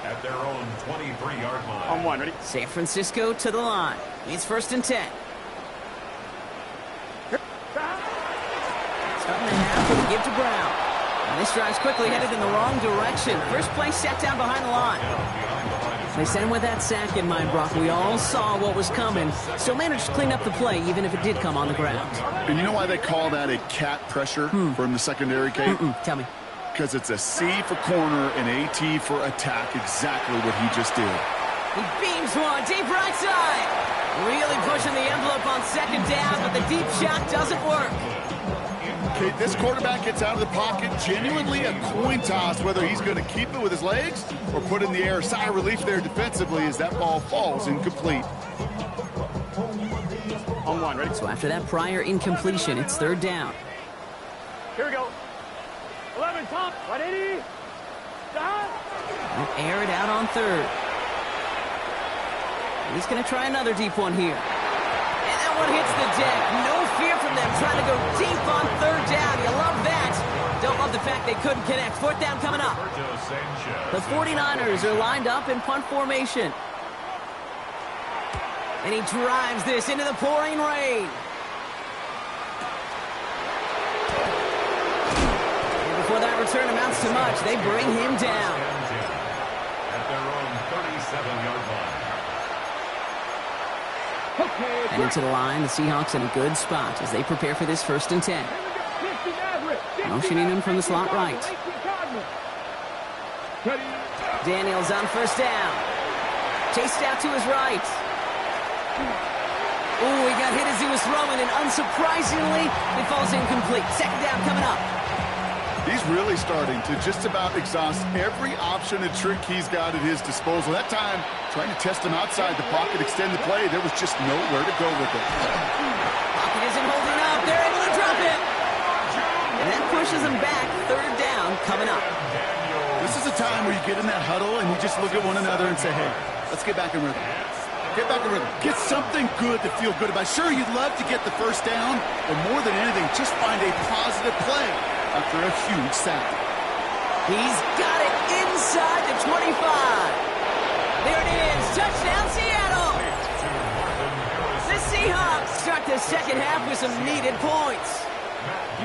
at their own 23-yard line. On one, ready? San Francisco to the line. It's 1st and 10. Starting the half with a give to Brown. And this drive's quickly headed in the wrong direction. First play set down behind the line. They sent him with that sack in mind, Brock. We all saw what was coming. Still managed to clean up the play, even if it did come on the ground. And you know why they call that a cat pressure from the secondary, Kate? Tell me. Because it's a C for corner and AT for attack, exactly what he just did. He beams one, deep right side. Really pushing the envelope on 2nd down, but the deep shot doesn't work. Okay, this quarterback gets out of the pocket, genuinely a coin toss, whether he's going to keep it with his legs or put it in the air. Sigh of relief there defensively as that ball falls incomplete. On one, ready? So after that prior incompletion, it's 3rd down. Here we go. 11, top. Ready? Stop. Air it out on third. He's going to try another deep one here. And that one hits the deck. No fear from them trying to go deep on third down. You love that. Don't love the fact they couldn't connect. Fourth down coming up. The 49ers are lined up in punt formation. And he drives this into the pouring rain. And before that return amounts to much, they bring him down. At their own 37-yard line. And into the line, the Seahawks in a good spot as they prepare for this 1st and 10. Motioning him from the slot right. Daniels on 1st down. Chased out to his right. Ooh, he got hit as he was throwing, and unsurprisingly, it falls incomplete. 2nd down coming up. He's really starting to just about exhaust every option and trick he's got at his disposal. That time, trying to test him outside the pocket, extend the play, there was just nowhere to go with it. Pocket isn't holding up. They're able to drop it. And that pushes him back. 3rd down coming up. This is a time where you get in that huddle and you just look at one another and say, hey, let's get back in rhythm. Get back in rhythm. Get something good to feel good about. Sure, you'd love to get the 1st down, but more than anything, just find a positive play after a huge sack. He's got it inside the 25. There it is. Touchdown, Seattle. The Seahawks start the 2nd half with some needed points.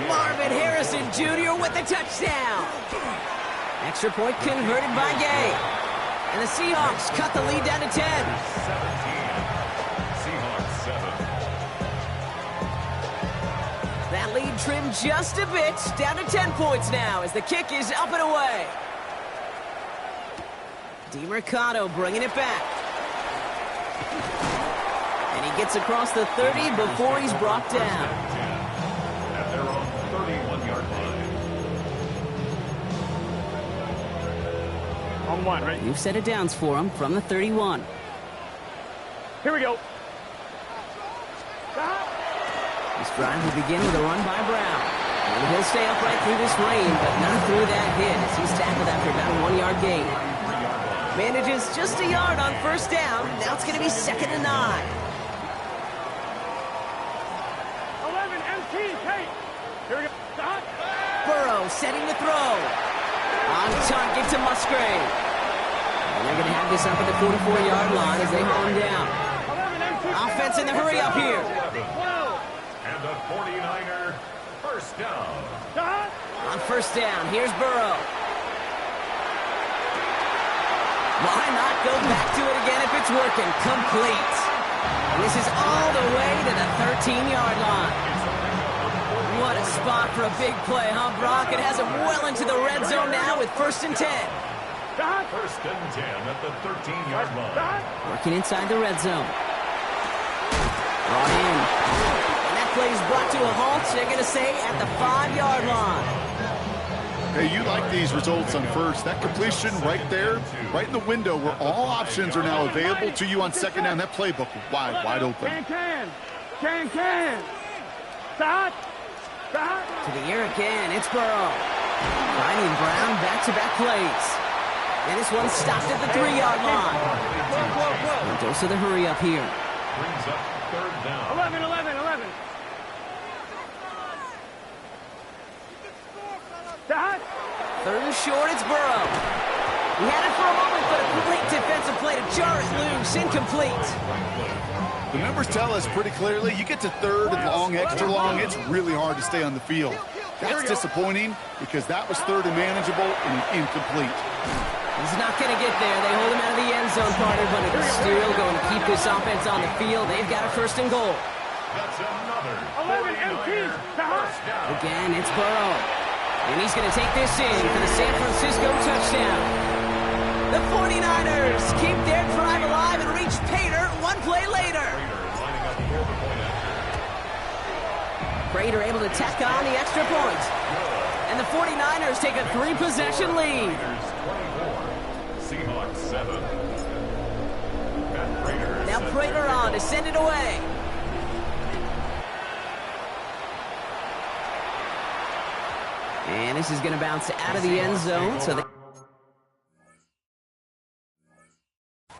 Marvin Harrison Jr. with the touchdown. Extra point converted by Gay. And the Seahawks cut the lead down to 10. 17. Seahawks 7. That lead trimmed just a bit, down to 10 points now as the kick is up and away. DeMercado bringing it back. And he gets across the 30 before he's brought down. At their own 31-yard line. On 1, right? New set of downs for him from the 31. Here we go. This drive will begin with a run by Brown. And he'll stay upright through this rain, but not through that hit as he's tackled after about a 1-yard gain. Manages just a yard on 1st down. Now it's going to be 2nd and 9. 11, MT, Kate. Here we go. Stop. Burrow setting the throw. On target to Musgrave. And they're going to have this up at the 44-yard line as they haul him down. Offense in the hurry up here. And the 49er 1st down. On 1st down, here's Burrow. Why not go back to it again if it's working? Complete. And this is all the way to the 13-yard line. What a spot for a big play, huh, Brock? It has him well into the red zone now with 1st and 10. 1st and 10 at the 13-yard line. Working inside the red zone. Brought in. And that play is brought to a halt, they're going to say, at the 5-yard line. Hey, you like these results on 1st. That completion right there, right in the window where all options are now available to you on 2nd down. That playbook wide open. Can. Stop. To the air again, it's Burrow. Finding Brown back-to-back plays. And this one stopped at the 3-yard line. A dose of the hurry up here. Brings up 3rd down. 11. 3rd and short, it's Burrow. He had it for a moment, but a great defensive play to jar it loose. Incomplete. The numbers tell us pretty clearly, you get to 3rd and long, extra long, it's really hard to stay on the field. That's disappointing because that was 3rd and manageable and incomplete. He's not going to get there. They hold him out of the end zone, partner, but it's still going to keep this offense on the field. They've got a 1st and goal. That's another 11 MT. Again, it's Burrow. And he's going to take this in for the San Francisco touchdown. The 49ers keep their drive alive and reach Pater one play later. Prater able to tack on the extra point. And the 49ers take a 3-possession lead. Seahawks 7. Now Prater on to send it away. And this is going to bounce out of the end zone, so they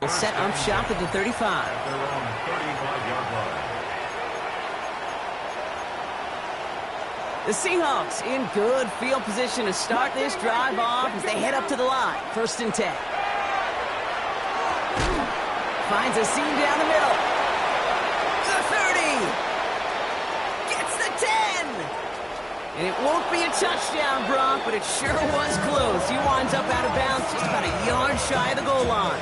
will set up shop at the 35. They're on the 35-yard line. The Seahawks in good field position to start this drive off as they head up to the line. 1st and 10. Finds a seam down the middle. To the 30. Gets the 10. And it won't be a touchdown, Brock, but it sure was close. He winds up out of bounds just about a yard shy of the goal line.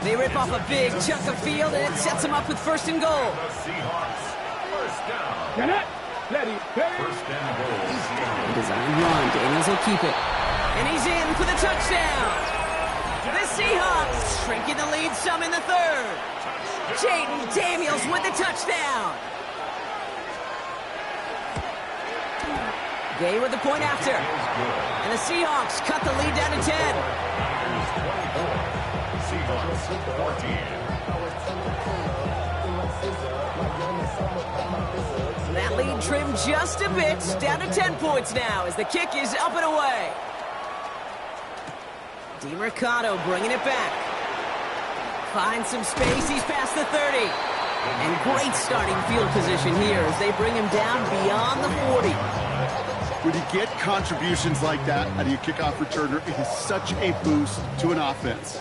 They rip off a big chunk of field, and it sets them up with 1st and goal. The Seahawks, first down. First and goal. Design run. Daniels will keep it. And he's in for the touchdown. The Seahawks shrinking the lead some in the 3rd. Jaden Daniels with the touchdown. Gay with the point after. And the Seahawks cut the lead down to 10. Seahawks 14. That lead trimmed just a bit, down to 10 points now as the kick is up and away. DiMercato bringing it back. Finds some space, he's past the 30. And great starting field position here as they bring him down beyond the 40. When you get contributions like that out of your kickoff returner, it is such a boost to an offense.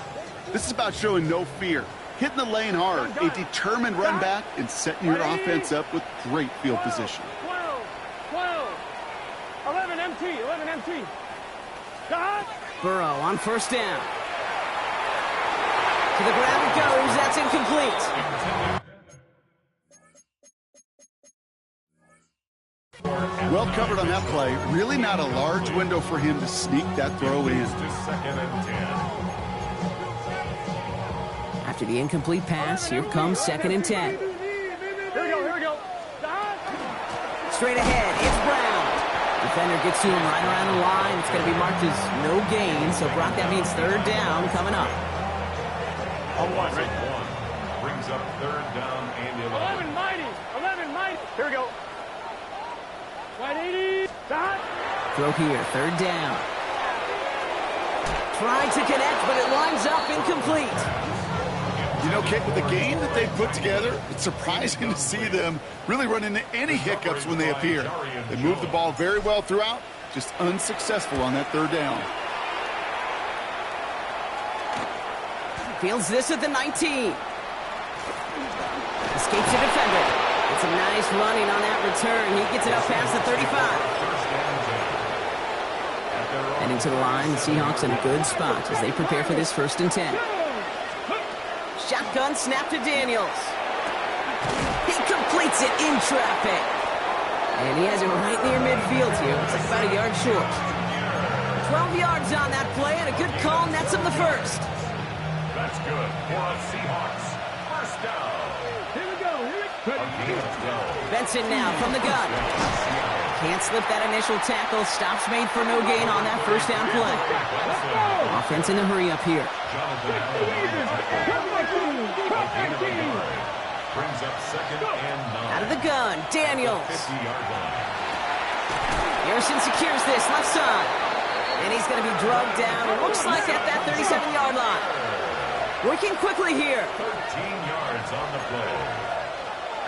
This is about showing no fear, hitting the lane hard, a determined run back, and setting your offense up with great field position. 12, 11 MT. Burrow on 1st down. To the ground it goes, that's incomplete. Well covered on that play. Really not a large window for him to sneak that throw in. Second and 10. After the incomplete pass, here comes 2nd and 10. Here we go. Straight ahead, it's Brown. Defender gets to him right around the line. It's going to be marked as no gain, so Brock, that means 3rd down coming up. On one, right? Brings up 3rd down and 11. 11 mighty. Here we go. Right 80. Throw here, 3rd down. Trying to connect, but it lines up incomplete. You know, Kate, with the game that they put together, it's surprising to see them really run into any hiccups when they appear. They move the ball very well throughout, just unsuccessful on that 3rd down. Fields this at the 19. Escapes the defender. It's a nice running on that return. He gets it up past the 35. Heading to the line, the Seahawks in a good spot as they prepare for this 1st and 10. Shotgun snap to Daniels. He completes it in traffic. And he has it right near midfield here. It's like about a yard short. 12 yards on that play, and a good call nets him the 1st. That's good for the Seahawks. First down. Here we go. Benson now from the gun. Can't slip that initial tackle. Stops made for no gain on that 1st down play. Offense in a hurry up here. Brings up 2nd and 9. Out of the gun, Daniels. Harrison secures this left side. And he's going to be drugged down. It looks like at that 37-yard line. Working quickly here. 13 yards on the play.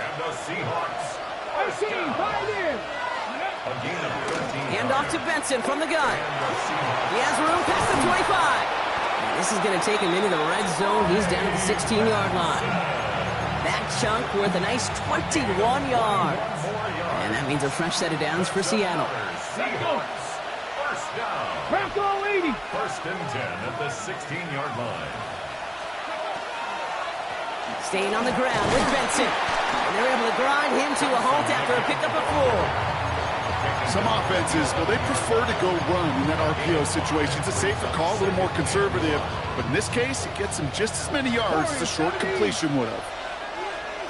And the Seahawks. First down. Hand off to Benson from the gun. He has room past the 25. And this is going to take him into the red zone. He's down at the 16-yard line. That chunk worth a nice 21 yards. And that means a fresh set of downs for Seattle. Seahawks. First down. Bronco 80. 1st and 10 at the 16-yard line. Staying on the ground with Benson. And they're able to grind him to a halt after a pickup of 4. Some offenses, well, they prefer to go run in that RPO situation. It's a safer call, a little more conservative. But in this case, it gets him just as many yards as a short completion would have.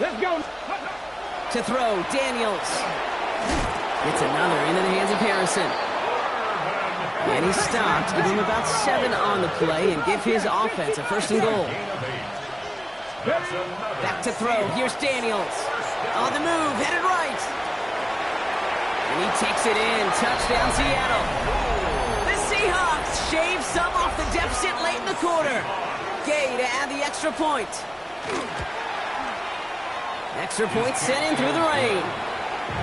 Let's go. To throw, Daniels. Gets another into the hands of Harrison. And he stopped. Give him about 7 on the play and give his offense a 1st and goal. Back to throw. Here's Daniels. On the move, headed right. And And he takes it in. Touchdown, Seattle. The Seahawks shave some off the deficit late in the quarter. Gay to add the extra point. Extra point sent in through the rain.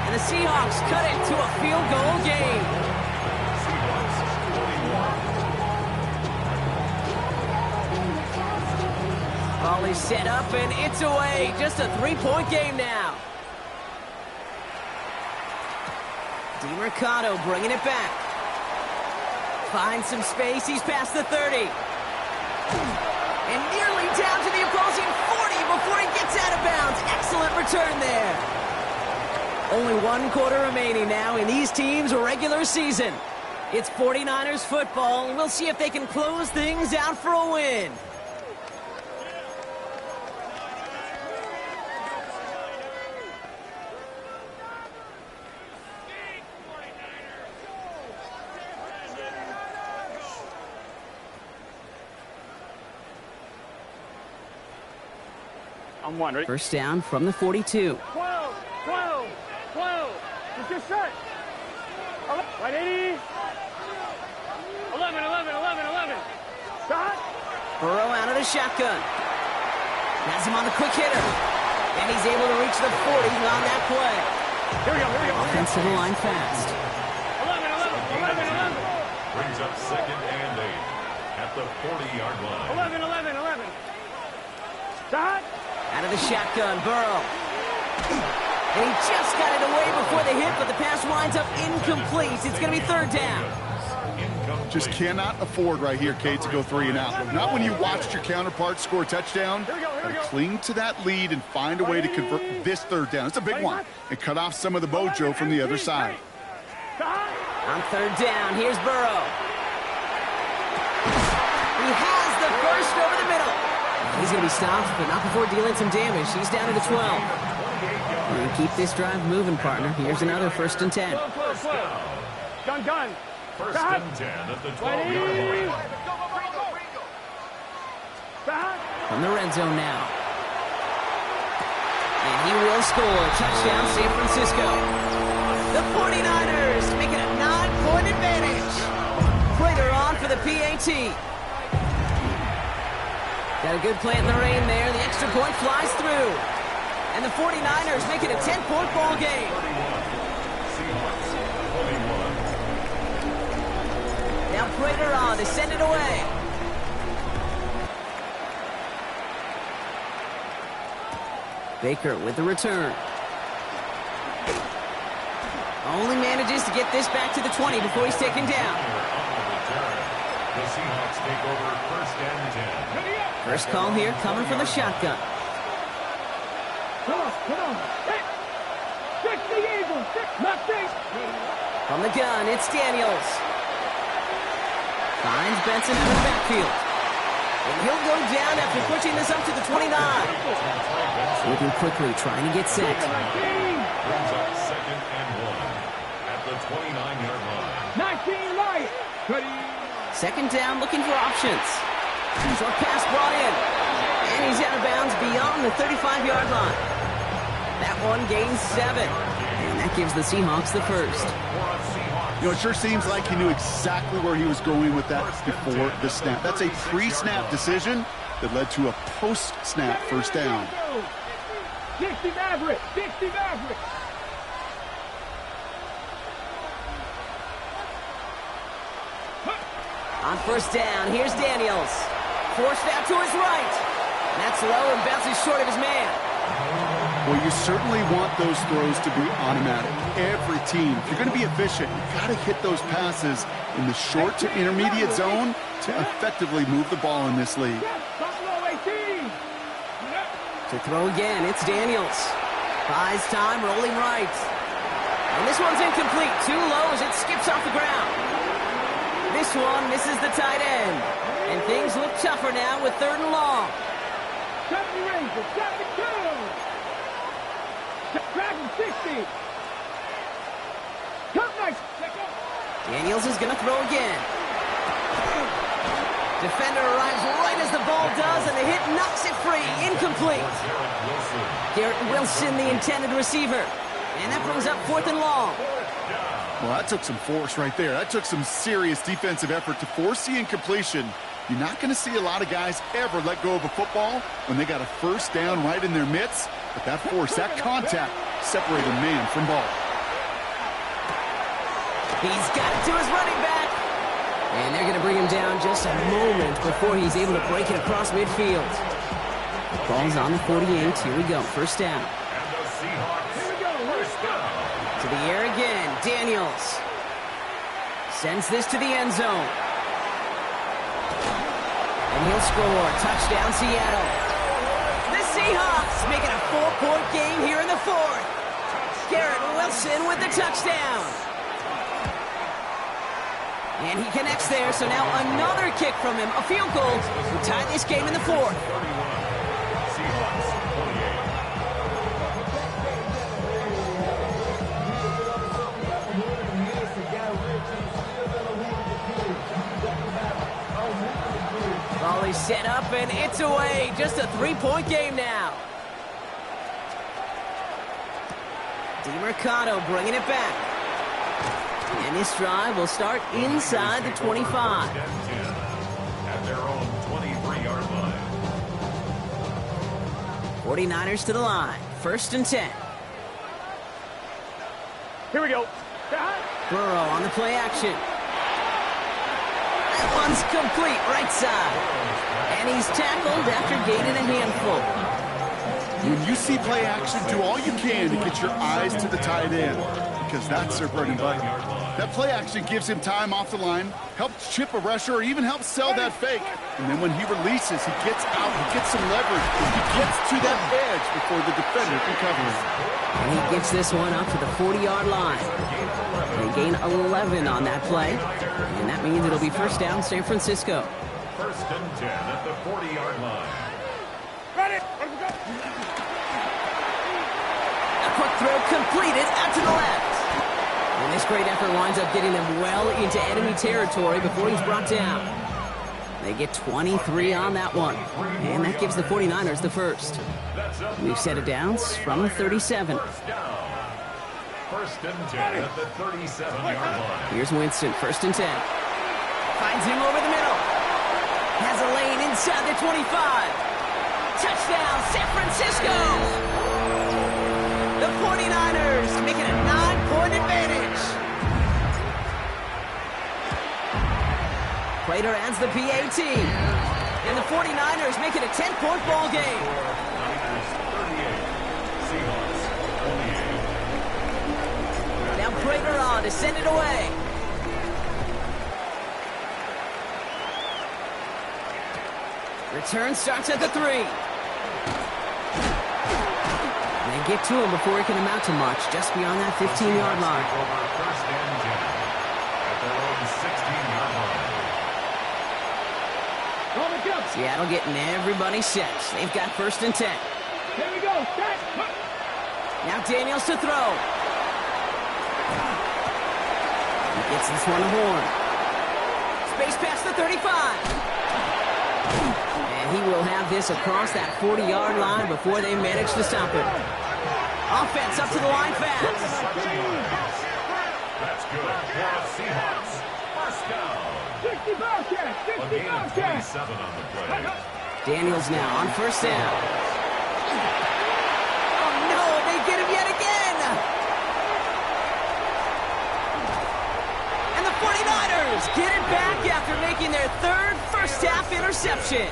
And the Seahawks cut it to a field goal game. Ball is set up and it's away. Just a 3-point game now. DeMercado bringing it back. Finds some space. He's past the 30. And nearly down to the opposing 40 before he gets out of bounds. Excellent return there. Only 1 quarter remaining now in these teams' regular season. It's 49ers football, and we'll see if they can close things out for a win. I'm one. Ready? First down from the 42. 12. It's your set. Right, 80. 11. Shot. Burrow out of the shotgun. Has him on the quick hitter. And he's able to reach the 40 on that play. Here we go. Offensive line fast. 11. Brings up 2nd and 8 at the 40-yard line. 11. Shot. Out of the shotgun, Burrow. And he just got it away before the hit, but the pass winds up incomplete. It's going to be 3rd down. Just cannot afford right here, Kate, to go 3 and out. Not when you watched your counterpart score a touchdown. But cling to that lead and find a way to convert this 3rd down. It's a big one. And cut off some of the mojo from the other side. On 3rd down, here's Burrow. He has the first over the middle. He's going to be stopped, but not before dealing some damage. He's down to the 12. And keep this drive moving, partner. Here's another 1st and 10. Gun. 1st and 10 at the 12-yard line. From the red zone now. And he will score. Touchdown, San Francisco. The 49ers make it a 9-point advantage. Prater on for the PAT. Got a good plant in the rain there. The extra point flies through. And the 49ers make it a 10-point ball game. Now Prater on to send it away. Baker with the return. Only manages to get this back to the 20 before he's taken down. The Seahawks take over 1st and 10. First call here coming from the shotgun. Come on. 60 Eagles. From the gun, it's Daniels. Finds Benson in the backfield. And he'll go down after pushing this up to the 29. Moving quickly, trying to get set. Brings up 2nd and 1 at the 29-yard line. 19 right. 2nd down, looking for options. Short pass brought in. And he's out of bounds beyond the 35-yard line. That one gains 7. And that gives the Seahawks the first. You know, it sure seems like he knew exactly where he was going with that before the snap. That's a pre-snap decision that led to a post-snap 1st down. 60 Maverick. On 1st down, here's Daniels. Forced out to his right. That's low and bounces short of his man. Well, you certainly want those throws to be automatic. Every team, if you're going to be efficient, you've got to hit those passes in the short to intermediate zone to effectively move the ball in this league. To throw again, it's Daniels. Buys time, rolling right. And this one's incomplete. Too low as it skips off the ground. This one misses the tight end. And things look tougher now with 3rd and long. 70 Rangers, 72. Dragon 60. Come next. Daniels is going to throw again. Defender arrives right as the ball does, and the hit knocks it free. Incomplete. Garrett Wilson, the intended receiver. And that brings up 4th and long. Well, that took some force right there. That took some serious defensive effort to force the incompletion. You're not going to see a lot of guys ever let go of a football when they got a first down right in their midst. But that force, that contact, separated man from ball. He's got it to his running back. And they're going to bring him down just a moment before he's able to break it across midfield. Ball's on the 48. Here we go. First down. To the air again. Daniels sends this to the end zone. And he'll score. Touchdown, Seattle. The Seahawks making a 4-point game here in the fourth. Garrett Wilson with the touchdown. And he connects there, so now another kick from him. A field goal to tie this game in the fourth. Ball is set up, and it's away. Just a 3-point game now. DeMercado bringing it back. And this drive will start inside the 25. At their own 23-yard line. 49ers to the line. First and 10. Here we go. Burrow on the play action. That one's complete, right side. And he's tackled after gaining a handful. When you see play action, do all you can to get your eyes to the tight end, because that's their bread and butter. That play action gives him time off the line, helps chip a rusher, or even helps sell that fake. And then when he releases, he gets out, he gets some leverage, he gets to that edge before the defender can cover him. And he gets this one up to the 40-yard line. They gain 11 on that play, and that means it'll be first down San Francisco. First and 10 at the 40-yard line. Ready? A quick throw completed out to the left. And this great effort winds up getting them well into enemy territory before he's brought down. They get 23 on that one, and that gives the 49ers the first. We've set it down from the 37. First and 10 at the 37-yard line. Here's Winston, first and 10. Finds him over the middle. Has a lane inside the 25. Touchdown, San Francisco! The 49ers making a 9-point advantage. Prater adds the PAT. And the 49ers make it a 10-point ball game. Niners 38, Seahawks 28. Now Prater on to send it away. Return starts at the 3. They get to him before he can amount to much, just beyond that 15-yard line. First and 10 at their own 16-yard line. Seattle getting everybody set. They've got first and 10. Here we go. Set. Now Daniels to throw. He gets this one to Horn. Space past the 35. And he will have this across that 40-yard line before they manage to stop it. Offense up to the line fast. That's good for the Seahawks. First down. 65 catch. A gain of 27 on the play. Daniels now on first down. Oh no, they get him yet again. And the 49ers get it back after making their third first-half interception.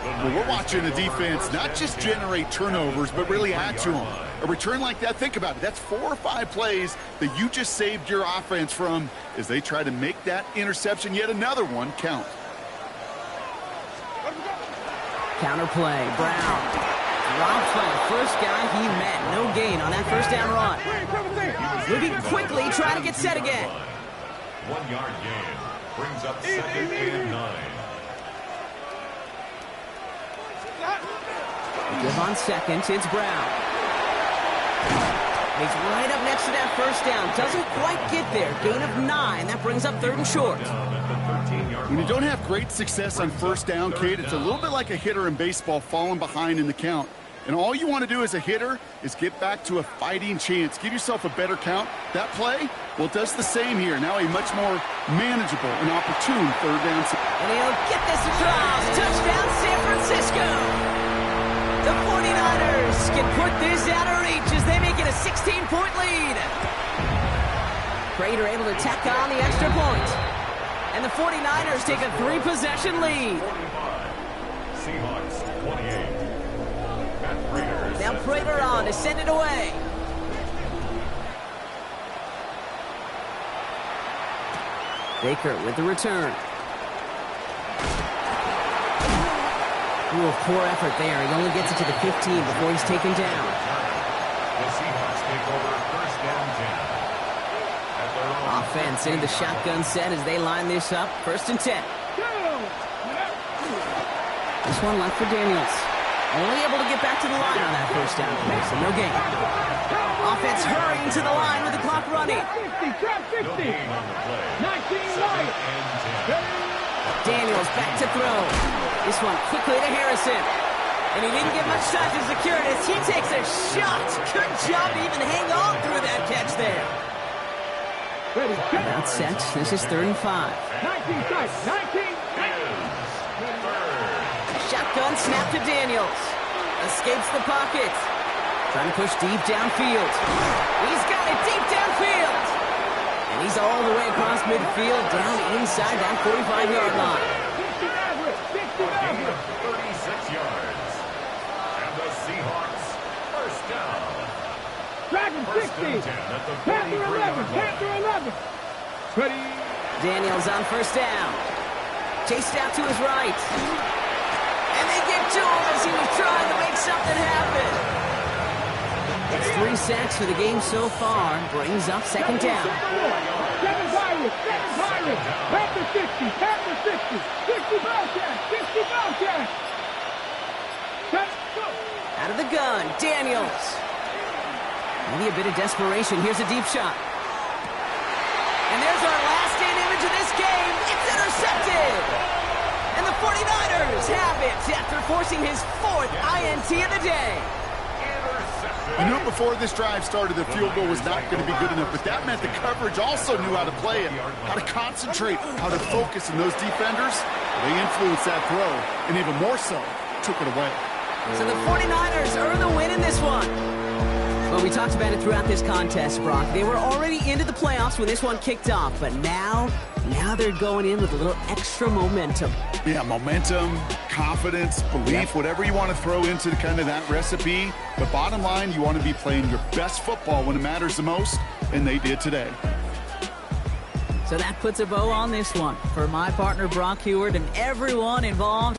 Well, we're watching the defense not just generate turnovers, but really add to them. A return like that, think about it. That's 4 or 5 plays that you just saved your offense from as they try to make that interception, yet another one, count. Counterplay, Brown. Drops by the first guy he met. No gain on that first down run. Moving quickly, trying to get set again. 1-yard gain brings up second and 9. Give on second, it's Brown. He's right up next to that first down. Doesn't quite get there. Gain of 9. That brings up 3rd and short. When you don't have great success on first down, Kate, it's a little bit like a hitter in baseball falling behind in the count. And all you want to do as a hitter is get back to a fighting chance. Give yourself a better count. That play, well, does the same here. Now a much more manageable and opportune third down. And he'll get this across. Touchdown, San Francisco. The 49ers can put this out of reach as they make it a 16-point lead. Prater able to tack on the extra point. And the 49ers take a 3-possession lead. 45. Seahawks 28. Matt Prater. Now Prater on to send it away. Baker with the return. Ooh, poor effort there. He only gets it to the 15 before he's taken down. The Seahawks take over first down 10. Offense into the shotgun set as they line this up. 1st and 10. This one left for Daniels. Only able to get back to the line on that 1st down play, so no gain. Offense hurrying to the line with the clock running. 50, 19 right. Daniels back to throw. This one quickly to Harrison. And he didn't get much time to secure it as he takes a shot. Good job to even hang on through that catch there. That's set. This is 3rd and 5. 19 tight. 19. Shotgun snap to Daniels. Escapes the pocket. Trying to push deep downfield. He's got it deep downfield. And he's all the way across midfield down inside that 45-yard line. 36 yards. And the Seahawks first down. Dragon 60. Panther 11. Panther 11. Ready. Daniels on 1st down. Chased out to his right. And they get to him as he was trying to make something happen. It's 3 sacks for the game so far. Brings up 2nd down. 7 Pirates. 7 Pirates. Panther 60. Panther 60. 60 Bellcat. 60 Bellcat. Out of the gun. Daniels. Maybe a bit of desperation. Here's a deep shot. And there's our last-in image of this game. It's intercepted. And the 49ers have it after forcing his 4th INT of the day. You knew before this drive started the field goal was not going to be good enough, but that meant the coverage also knew how to play it, how to concentrate, how to focus, and those defenders, they influenced that throw, and even more so, took it away. So the 49ers earn the win in this one. Well, we talked about it throughout this contest, Brock. They were already into the playoffs when this one kicked off, but now they're going in with a little extra momentum. Yeah, momentum, confidence, belief, whatever you want to throw into kind of that recipe. But bottom line, you want to be playing your best football when it matters the most, and they did today. So that puts a bow on this one. For my partner, Brock Heward, and everyone involved.